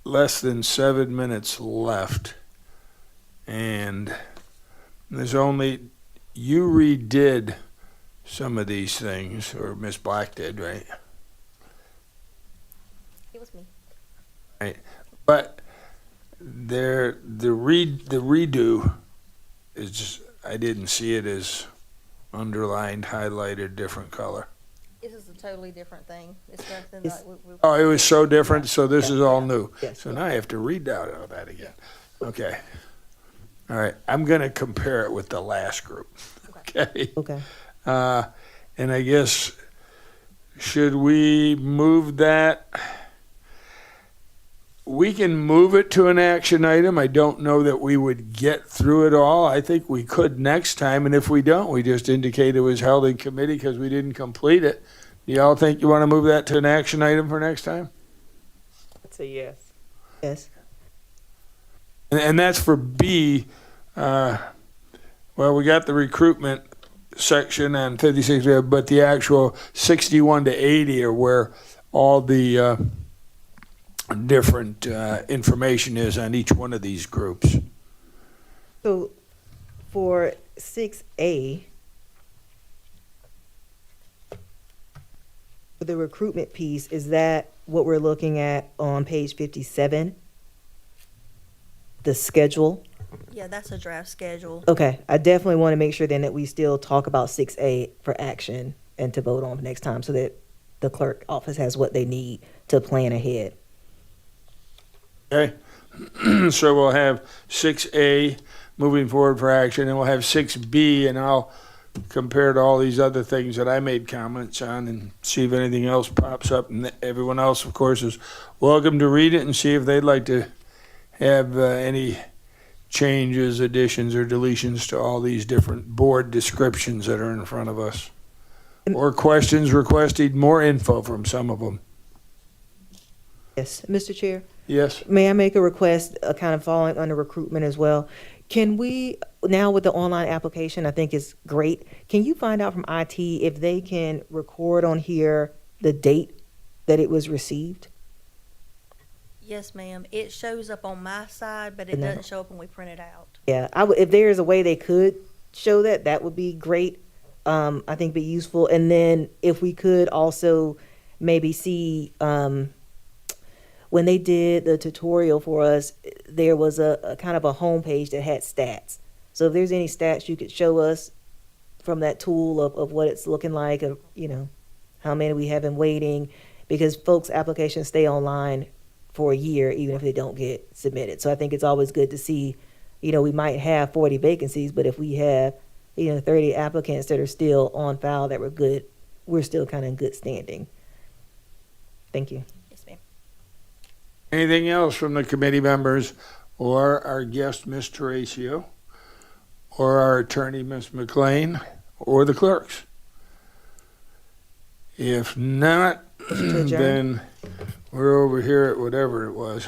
less than 7 minutes left. And there's only, you redid some of these things, or Miss Black did, right? It was me. But the redo is just, I didn't see it as underlined, highlighted, different color. This is a totally different thing. It's nothing It's- like we. Oh, it was so different, so this is all new. Yes. So now I have to read out all that again. Okay. All right, I'm gonna compare it with the last group. Okay. Okay. And I guess, should we move that? We can move it to an action item. I don't know that we would get through it all. I think we could next time, and if we don't, we just indicate it was held in committee because we didn't complete it. Do y'all think you want to move that to an action item for next time? I'd say yes. Yes. And that's for B. Well, we got the recruitment section on 56, but the actual 61 to 80 are where all the different information is on each one of these groups. So for 6A, for the recruitment piece, is that what we're looking at on page 57? The schedule Yeah, that's a draft schedule. Okay, I definitely want to make sure then that we still talk about 6A for action and to vote on next time so that the clerk office has what they need to plan ahead. Okay, so we'll have 6A moving forward for action, and we'll have 6B, and I'll compare to all these other things that I made comments on and see if anything else pops up. And everyone else, of course, is welcome to read it and see if they'd like to have any changes, additions, or deletions to all these different board descriptions that are in front of us. Or questions requested, more info from some of them. Yes, Mr. Chair, Yes? may I make a request, kind of following under recruitment as well? Can we, now with the online application, I think is great. Can you find out from IT if they can record on here the date that it was received? Yes, ma'am. It shows up on my side, but it No. doesn't show up when we print it out. Yeah, if there is a way they could show that, that would be great. I think be useful. And then if we could also maybe see, when they did the tutorial for us, there was a kind of a homepage that had stats. So if there's any stats you could show us from that tool of what it's looking like, of, you know, how many we have in waiting, because folks' applications stay online for a year, even if they don't get submitted. So I think it's always good to see, you know, we might have 40 vacancies, but if we have, 30 applicants that are still on file that were good, we're still kind of in good standing. Thank you. Yes, ma'am. Anything else from the committee members or our guest, Ms. Teresa, or our attorney, Ms. McLean, or the clerks? If not, To adjourn. then we're over here at whatever it was.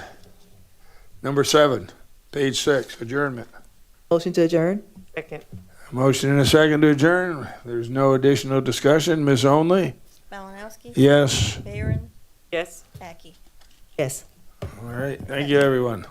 Number 7, page 6, adjournment. Motion to adjourn? Second. Motion and a second to adjourn. There's no additional discussion. Ms. Only? Malinowski? Yes. Barron? Yes. Mackey? Yes. All right. Thank you, everyone.